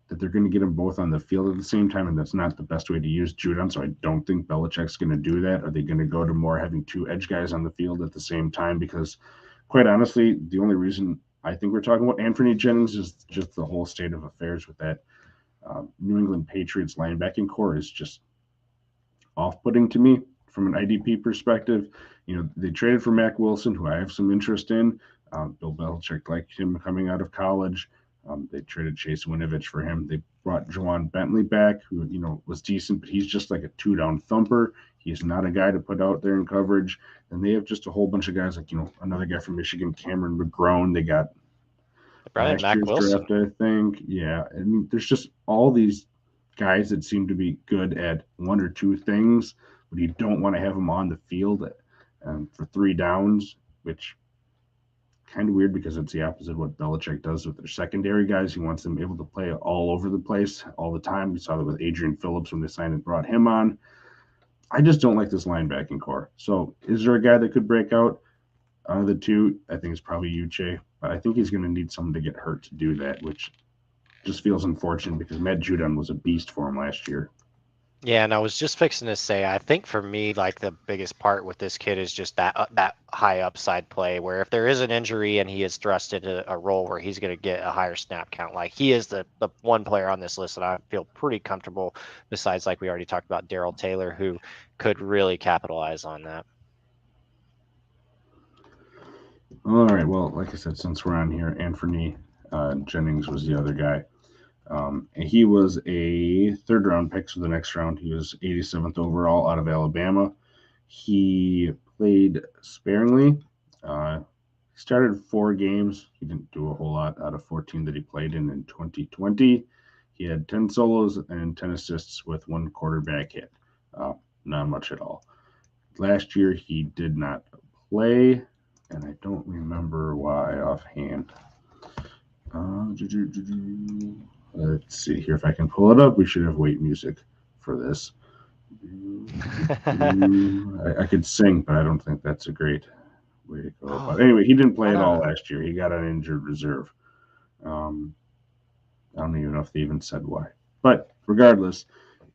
that they're going to get them both on the field at the same time, and that's not the best way to use Judon. So I don't think Belichick's going to do that. Are they going to go to more having 2 edge guys on the field at the same time? Because quite honestly, the only reason I think we're talking about Anfernee Jennings is just the whole state of affairs with that New England Patriots linebacking core is just off-putting to me from an IDP perspective. They traded for Mack Wilson, who I have some interest in. Bill Belichick liked him coming out of college. They traded Chase Winovich for him. They brought Juwan Bentley back, who was decent, but he's just like a 2-down thumper. He's not a guy to put out there in coverage. And they have just a whole bunch of guys like another guy from Michigan, Cameron McGrone. They got They brought in last Mac year's Wilson. draft, I think. Yeah, I mean, there's just all these guys that seem to be good at 1 or 2 things, but you don't want to have them on the field for 3 downs, which kind of weird because it's the opposite of what Belichick does with their secondary guys. He wants them able to play all over the place all the time. We saw that with Adrian Phillips when they signed and brought him on. I just don't like this linebacking core. So, is there a guy that could break out? Out of the two, I think it's probably Uche, but I think he's going to need someone to get hurt to do that, which just feels unfortunate because Matt Judon was a beast for him last year. Yeah, and I was just fixing to say, I think for me, like the biggest part with this kid is just that high upside play, where if there is an injury and he is thrust into a role where he's going to get a higher snap count, like he is the one player on this list that I feel pretty comfortable. Besides, like we already talked about, Darrell Taylor, who could really capitalize on that. All right, well, like I said, since we're on here, Anfernee Jennings was the other guy. And he was a third-round pick, so the next round he was 87th overall out of Alabama. He played sparingly. He started 4 games. He didn't do a whole lot out of 14 that he played in 2020. He had 10 solos and 10 assists with 1 quarterback hit. Not much at all. Last year he did not play, and I don't remember why offhand. Let's see here if I can pull it up. We should have wait music for this. I could sing, but I don't think that's a great way to go. But Oh, anyway, he didn't play why at all not? last year. He got an injured reserve. Um, I don't even know if they even said why. But regardless,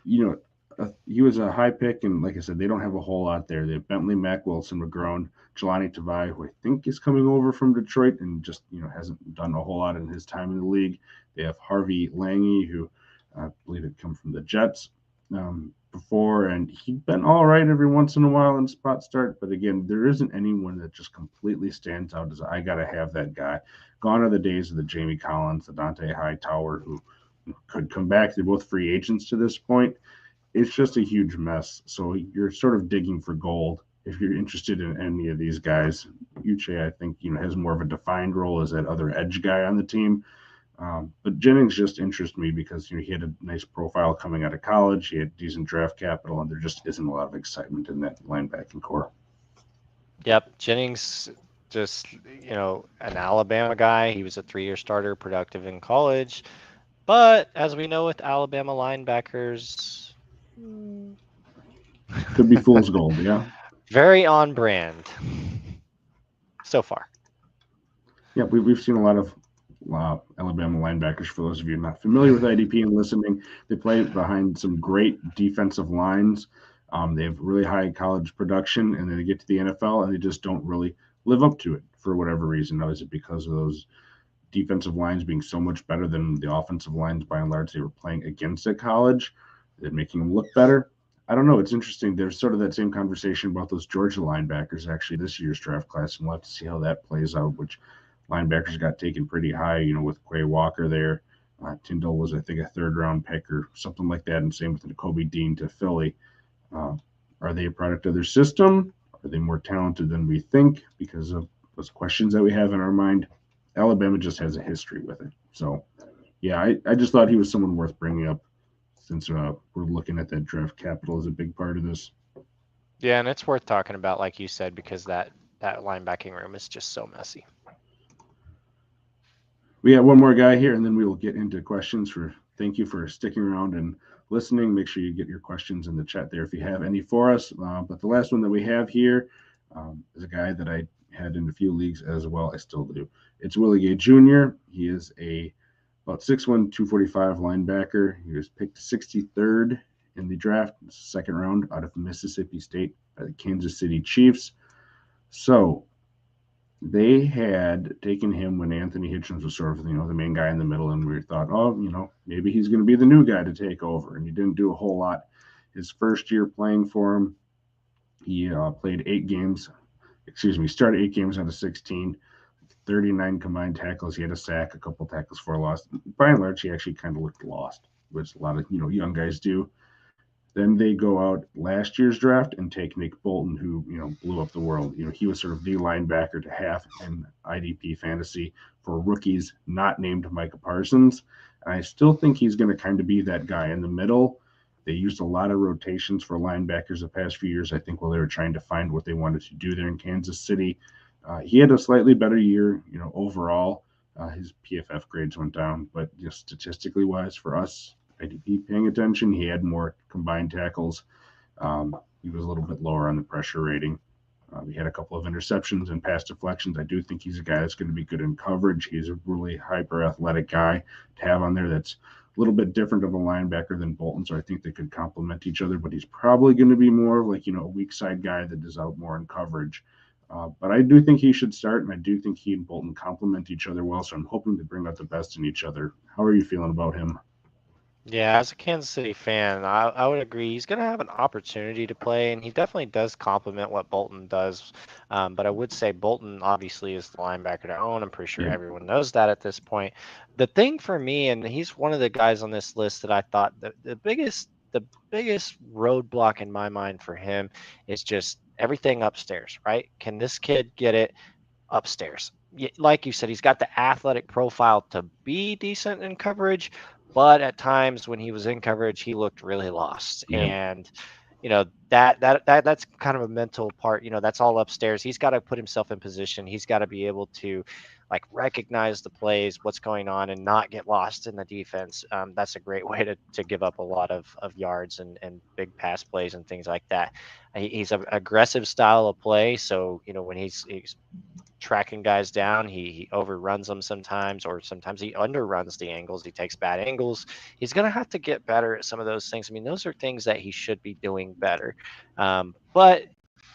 he was a high pick, and like I said, they don't have a whole lot there. They have Bentley, Mack Wilson, McGrone, Jelani Tavai, who I think is coming over from Detroit and just hasn't done a whole lot in his time in the league. They have Harvey Lange, who I believe had come from the Jets before, and he'd been all right every once in a while in spot start. But again, there isn't anyone that just completely stands out as I got to have that guy. Gone are the days of the Jamie Collins, the Dante Hightower, who could come back. They're both free agents to this point. it's just a huge mess. So you're sort of digging for gold if you're interested in any of these guys. Uche, I think, has more of a defined role as that other edge guy on the team. But Jennings just interests me because he had a nice profile coming out of college. He had decent draft capital, and there just isn't a lot of excitement in that linebacking core. Yep, Jennings, just an Alabama guy. He was a 3-year starter, productive in college. But as we know with Alabama linebackers, Could be fool's gold, yeah. very on brand so far. Yeah, we've seen a lot of Alabama linebackers. For those of you not familiar with IDP and listening, they play behind some great defensive lines. They have really high college production, and then they get to the NFL, and they just don't really live up to it for whatever reason. Now, is it because of those defensive lines being so much better than the offensive lines by and large they were playing against at college? They're making them look better. I don't know. It's interesting. There's sort of that same conversation about those Georgia linebackers actually this year's draft class, and we'll have to see how that plays out. Which linebackers got taken pretty high, with Quay Walker there. Tyndall was, I think, a third round pick or something like that, and same with Nakobe Dean to Philly. Uh, are they a product of their system? Are they more talented than we think because of those questions that we have in our mind? Alabama just has a history with it. So, yeah, I just thought he was someone worth bringing up since we're looking at that draft capital as a big part of this. Yeah, and it's worth talking about, like you said, because that linebacking room is just so messy. We have one more guy here, and then we will get into questions. For thank you for sticking around and listening. Make sure you get your questions in the chat there if you have any for us. But the last one that we have here is a guy that I had in a few leagues as well. I still do. It's Willie Gay Jr. He is a about 6'1", 245 linebacker. He was picked 63rd in the draft, second round, out of Mississippi State by the Kansas City Chiefs. So they had taken him when Anthony Hitchens was sort of, the main guy in the middle, and we thought, oh, maybe he's going to be the new guy to take over. And he didn't do a whole lot. His first year playing for him, he played 8 games. Excuse me, started 8 games out of 16, 39 combined tackles. He had a sack, a couple tackles for a loss. By and large, he actually kind of looked lost, which a lot of young guys do. Then they go out last year's draft and take Nick Bolton, who blew up the world. He was sort of the linebacker to have in IDP fantasy for rookies not named Micah Parsons. And I still think he's going to kind of be that guy in the middle. They used a lot of rotations for linebackers the past few years, I think, while they were trying to find what they wanted to do there in Kansas City. He had a slightly better year, overall. His PFF grades went down, but just statistically wise for us, IDP paying attention, he had more combined tackles. He was a little bit lower on the pressure rating. He had a couple of interceptions and pass deflections. I do think he's a guy that's going to be good in coverage. He's a really hyper athletic guy to have on there that's a little bit different of a linebacker than Bolton, so I think they could complement each other, but he's probably going to be more like, a weak side guy that is out more in coverage. But I do think he should start, and I do think he and Bolton complement each other well, so I'm hoping to bring out the best in each other. How are you feeling about him? Yeah, as a Kansas City fan, I would agree. He's going to have an opportunity to play, and he definitely does complement what Bolton does. But I would say Bolton obviously is the linebacker to own. I'm pretty sure Yeah. everyone knows that at this point. The thing for me, and he's one of the guys on this list that I thought the biggest roadblock in my mind for him is just everything upstairs, right? Can this kid get it upstairs? Like you said, he's got the athletic profile to be decent in coverage, but at times when he was in coverage, he looked really lost. Yeah. And that's kind of a mental part. That's all upstairs. He's got to put himself in position. He's got to be able to like recognize the plays, what's going on, and not get lost in the defense. That's a great way to give up a lot of yards and big pass plays and things like that. He's an aggressive style of play, so when he's tracking guys down. He overruns them sometimes, or sometimes he underruns the angles. He takes bad angles. He's going to have to get better at some of those things. I mean, those are things that he should be doing better. But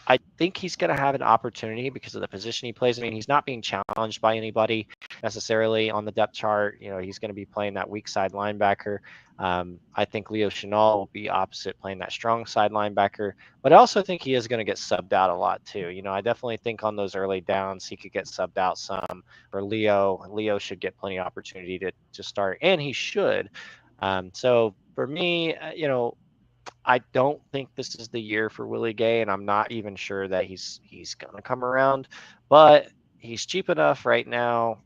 I think he's going to have an opportunity because of the position he plays. I mean, he's not being challenged by anybody necessarily on the depth chart. He's going to be playing that weak side linebacker. I think Leo Chenal will be opposite, playing that strong side linebacker. But I also think he is going to get subbed out a lot too. I definitely think on those early downs he could get subbed out some. For Leo should get plenty of opportunity to start, and he should. So for me, I don't think this is the year for Willie Gay, and I'm not even sure that he's gonna come around. But he's cheap enough right now.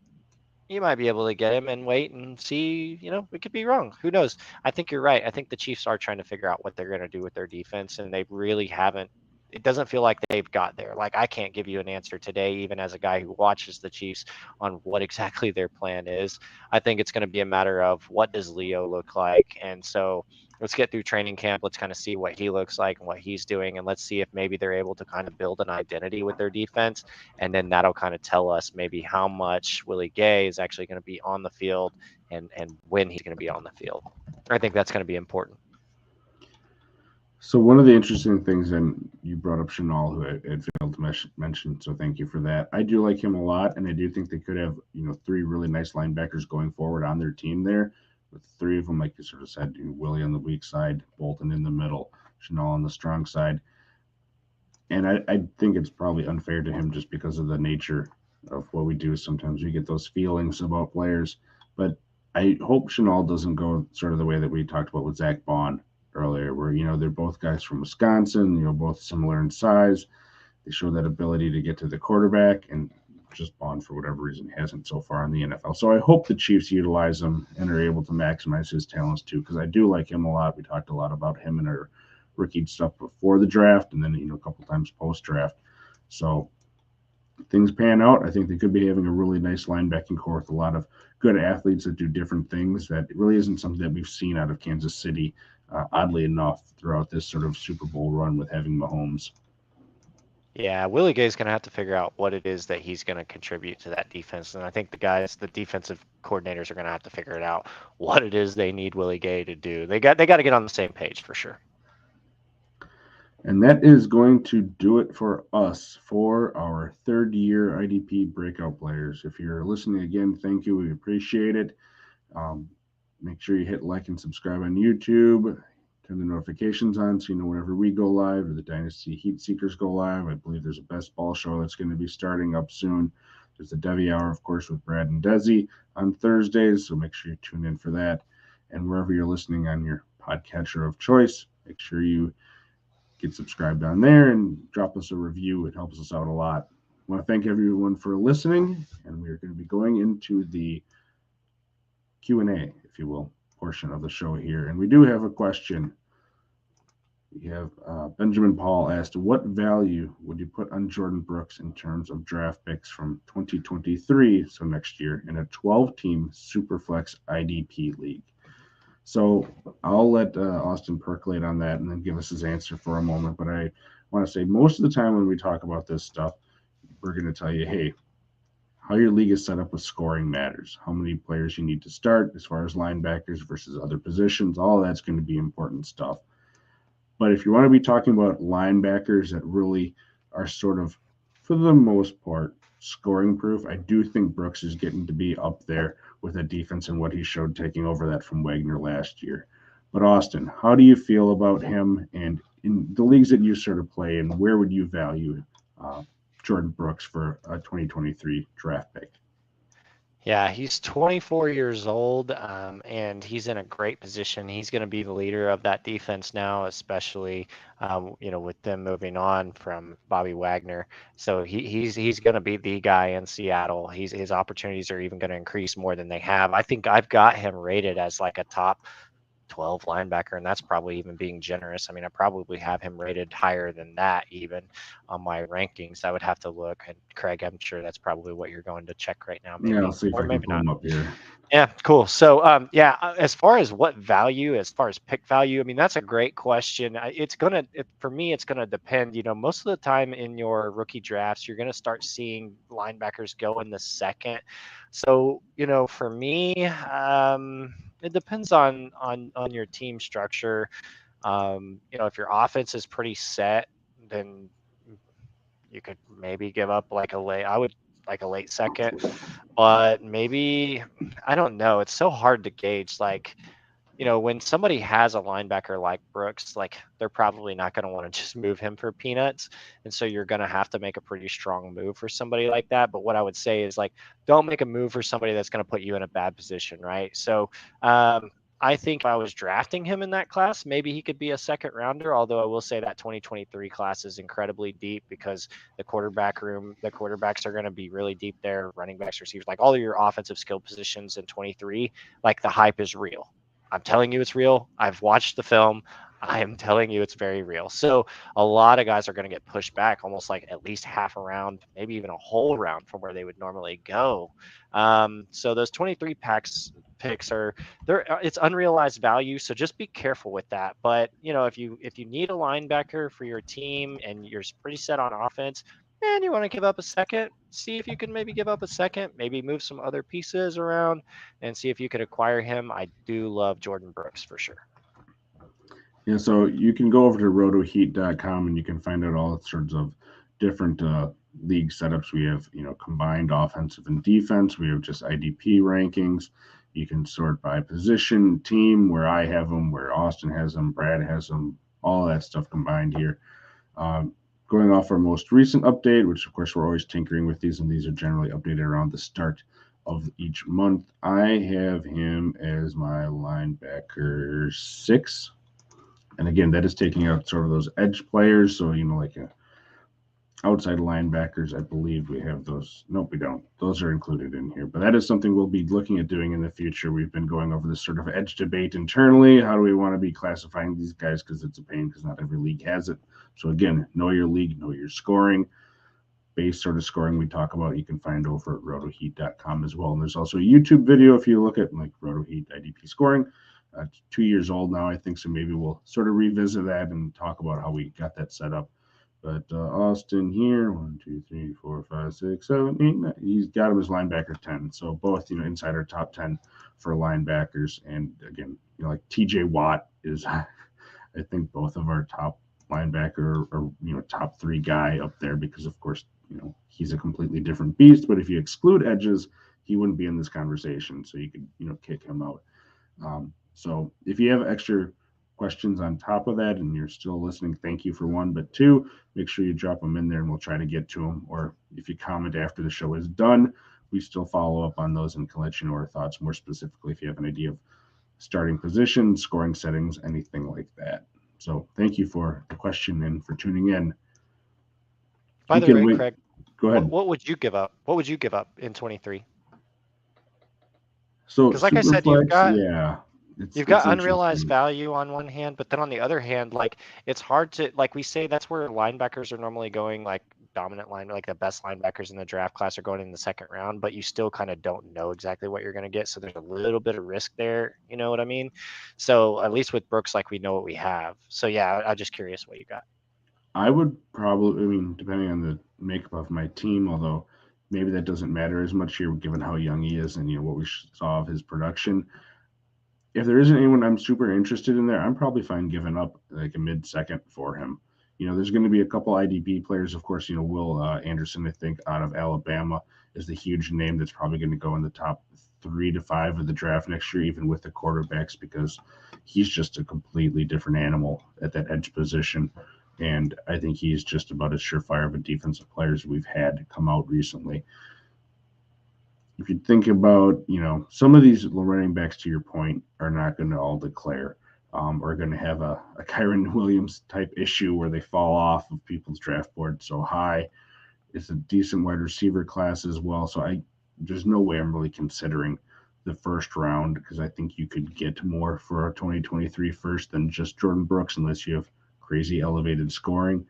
You might be able to get him and wait and see. We could be wrong. Who knows? I think you're right. I think the Chiefs are trying to figure out what they're going to do with their defense, and they really haven't. It doesn't feel like they've got there. Like, I can't give you an answer today, even as a guy who watches the Chiefs, on what exactly their plan is. I think it's going to be a matter of what does Leo look like, and so let's get through training camp. Let's kind of see what he looks like and what he's doing, and let's see if maybe they're able to kind of build an identity with their defense, and then that'll kind of tell us maybe how much Willie Gay is actually going to be on the field, and when he's going to be on the field. I think that's going to be important. So one of the interesting things, and you brought up Chenal, who I had failed to mention, so thank you for that. I do like him a lot, and I do think they could have, three really nice linebackers going forward on their team there, with three of them, like you sort of said, Willie on the weak side, Bolton in the middle, Chenal on the strong side. And I think it's probably unfair to him just because of the nature of what we do. Sometimes we get those feelings about players, but I hope Chenal doesn't go sort of the way that we talked about with Zack Baun earlier, where they're both guys from Wisconsin, both similar in size. They show that ability to get to the quarterback, and just Baun, for whatever reason, hasn't so far in the NFL. So I hope the Chiefs utilize him and are able to maximize his talents too, because I do like him a lot. We talked a lot about him in our rookie stuff before the draft, and then a couple times post draft. So things pan out. I think they could be having a really nice linebacking core with a lot of good athletes that do different things. That really isn't something that we've seen out of Kansas City, oddly enough, throughout this sort of Super Bowl run with having Mahomes. Yeah, Willie Gay's going to have to figure out what it is that he's going to contribute to that defense. And I think the defensive coordinators are going to have to figure it out what it is they need Willie Gay to do. They got to get on the same page for sure. And that is going to do it for us for our third year IDP breakout players. If you're listening again, thank you. We appreciate it. Um, Make sure you hit like and subscribe on YouTube. Turn the notifications on so you know whenever we go live or the Dynasty Heat Seekers go live. I believe there's a best ball show that's going to be starting up soon. There's the Devy Hour, of course, with Brad and Desi on Thursdays, so make sure you tune in for that. And wherever you're listening on your podcatcher of choice, make sure you get subscribed on there and drop us a review. It helps us out a lot. I want to thank everyone for listening, and we are going to be going into the Q&A, if you will, portion of the show here. And we do have a question. We have Benjamin Paul asked, what value would you put on Jordan Brooks in terms of draft picks from 2023, so next year, in a 12-team Superflex IDP league? So I'll let Austin percolate on that and then give us his answer for a moment. But I want to say most of the time when we talk about this stuff, we're going to tell you, hey, how your league is set up with scoring matters. How many players you need to start as far as linebackers versus other positions, all that's going to be important stuff. But if you want to be talking about linebackers that really are sort of, for the most part, scoring proof, I do think Brooks is getting to be up there with a defense and what he showed taking over that from Wagner last year. But Austin, how do you feel about him and in the leagues that you sort of play, and where would you value Jordan Brooks for a 2023 draft pick? Yeah, he's 24 years old, and he's in a great position. He's going to be the leader of that defense now, especially with them moving on from Bobby Wagner. So he's going to be the guy in Seattle. His opportunities are even going to increase more than they have. I think I've got him rated as like a top 12 linebacker, and that's probably even being generous. I mean, I probably have him rated higher than that even on my rankings. I would have to look. And Craig, I'm sure that's probably what you're going to check right now, Yeah, I'll maybe, see if or I can maybe pull not. him up here. Yeah, cool. So, as far as what value, as far as pick value, I mean, that's a great question. For me, it's gonna depend. Most of the time in your rookie drafts, you're gonna start seeing linebackers go in the second. So, for me, it depends on your team structure. If your offense is pretty set, then you could maybe give up like a late. I would like a late second, but maybe I don't know. It's so hard to gauge. Like, when somebody has a linebacker like Brooks, like they're probably not going to want to just move him for peanuts. And so you're going to have to make a pretty strong move for somebody like that. But what I would say is like, don't make a move for somebody that's going to put you in a bad position, right? So I think if I was drafting him in that class, maybe he could be a second rounder. Although I will say that 2023 class is incredibly deep because the quarterbacks are going to be really deep there. Running backs, receivers, like all of your offensive skill positions in 23, like the hype is real. I'm telling you, it's real. I've watched the film. I am telling you, it's very real. So a lot of guys are going to get pushed back, almost like at least half a round, maybe even a whole round from where they would normally go. So those 23 picks are there. It's unrealized value, so just be careful with that. But if you need a linebacker for your team and you're pretty set on offense, and you want to give up a second, see if you can maybe give up a second, maybe move some other pieces around and see if you could acquire him. I do love Jordan Brooks for sure. Yeah, so you can go over to rotoheat.com and you can find out all sorts of different league setups. We have, combined offensive and defense. We have just IDP rankings. You can sort by position, team, where I have them, where Austin has them, Brad has them, all that stuff combined here. Going off our most recent update, which of course we're always tinkering with these, and these are generally updated around the start of each month. I have him as my linebacker 6. And again, that is taking out sort of those edge players. So, like outside linebackers, I believe we have those. Nope, we don't. Those are included in here. But that is something we'll be looking at doing in the future. We've been going over this sort of edge debate internally. How do we want to be classifying these guys? Because it's a pain, because not every league has it. So, again, know your league, know your scoring. Base sort of scoring we talk about, you can find over at rotoheat.com as well. And there's also a YouTube video if you look at like Rotoheat IDP scoring. It's 2 years old now, I think, so maybe we'll sort of revisit that and talk about how we got that set up. But Austin here, 1, 2, 3, 4, 5, 6, 7, 8, 9. He's got him as linebacker 10. So both, inside our top 10 for linebackers. And again, like TJ Watt is, I think, both of our top linebacker or top 3 guy up there, because of course he's a completely different beast. But if you exclude edges, he wouldn't be in this conversation. So you could kick him out. So if you have extra questions on top of that and you're still listening, thank you for one. But 2, make sure you drop them in there and we'll try to get to them. Or if you comment after the show is done, we still follow up on those and can let you know our thoughts more specifically if you have an idea of starting position, scoring settings, anything like that. So thank you for the question and for tuning in. By the way, Kraig, go ahead. What would you give up? What would you give up in 23? So, because like I said, you've got unrealized value on one hand, but then on the other hand, like it's hard to, like we say, that's where linebackers are normally going, like dominant line, like the best linebackers in the draft class are going in the second round, but you still kind of don't know exactly what you're going to get. So there's a little bit of risk there. You know what I mean? So at least with Brooks, like we know what we have. So yeah, I'm just curious what you got. I would probably, depending on the makeup of my team, although maybe that doesn't matter as much here given how young he is and what we saw of his production. If there isn't anyone I'm super interested in there, I'm probably fine giving up like a mid-second for him. There's going to be a couple IDP players, of course. Will Anderson, I think, out of Alabama, is the huge name that's probably going to go in the top 3 to 5 of the draft next year, even with the quarterbacks, because he's just a completely different animal at that edge position. And I think he's just about as surefire of a defensive player as we've had come out recently. If you think about, some of these running backs, to your point, are not going to all declare, or going to have a Kyren Williams type issue where they fall off of people's draft board so high. It's a decent wide receiver class as well. So there's no way I'm really considering the first round, because I think you could get more for a 2023 first than just Jordan Brooks, unless you have crazy elevated scoring.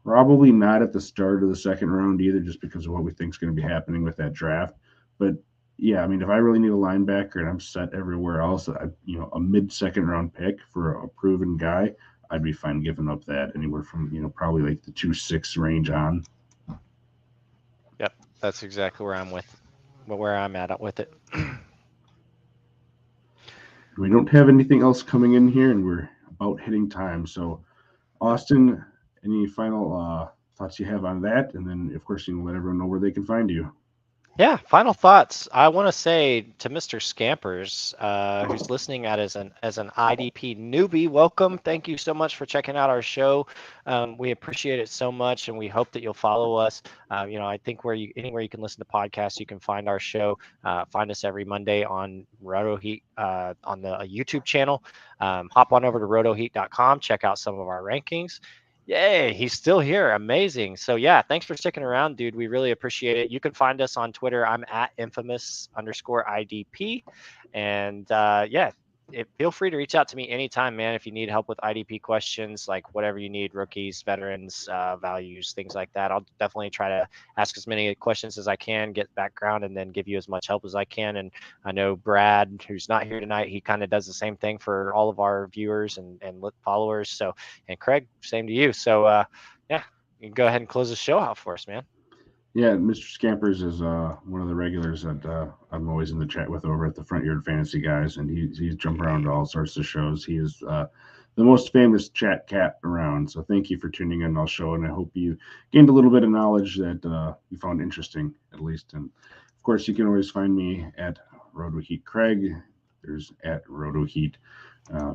Probably not at the start of the second round either, just because of what we think is going to be happening with that draft. But yeah, if I really need a linebacker and I'm set everywhere else, a mid-second round pick for a proven guy, I'd be fine giving up that anywhere from, probably like the 2-6 range on. Yep, that's exactly where I'm at with it. We don't have anything else coming in here, and we're about hitting time. So, Austin, any final thoughts you have on that? And then, of course, let everyone know where they can find you. Yeah, final thoughts. I want to say to Mr. Scampers, who's listening at as an IDP newbie, welcome. Thank you so much for checking out our show. We appreciate it so much, and we hope that you'll follow us. I think anywhere you can listen to podcasts, you can find our show. Find us every Monday on Roto Heat on the YouTube channel. Hop on over to rotoheat.com, check out some of our rankings. Yay, he's still here. Amazing. So yeah, thanks for sticking around, dude. We really appreciate it. You can find us on Twitter. I'm at infamous_IDP. And yeah, feel free to reach out to me anytime, man, if you need help with IDP questions, like whatever you need, rookies, veterans, values, things like that. I'll definitely try to ask as many questions as I can, get background, and then give you as much help as I can. And I know Brad, who's not here tonight, he kind of does the same thing for all of our viewers and followers. So, and Kraig, same to you. So, yeah, you can go ahead and close the show out for us, man. Yeah, Mr. Scampers is one of the regulars that I'm always in the chat with over at the Front Yard Fantasy guys, and he's jumped around to all sorts of shows. He is the most famous chat cat around. So thank you for tuning in to our show, and I hope you gained a little bit of knowledge that you found interesting, at least. And of course, you can always find me at Roto Heat Kraig. There's at Roto Heat. Uh,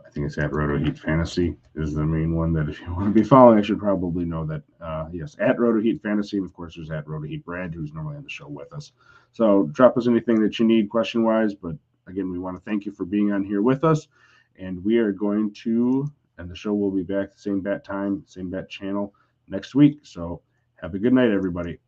I think it's at Roto Heat Fantasy is the main one that if you want to be following, I should probably know that. Yes, at Roto Heat Fantasy, and of course there's at Roto Heat Brad, who's normally on the show with us. So drop us anything that you need question wise. But again, we want to thank you for being on here with us, and we are going to, and the show will be back the same bat time, same bat channel next week. So have a good night, everybody.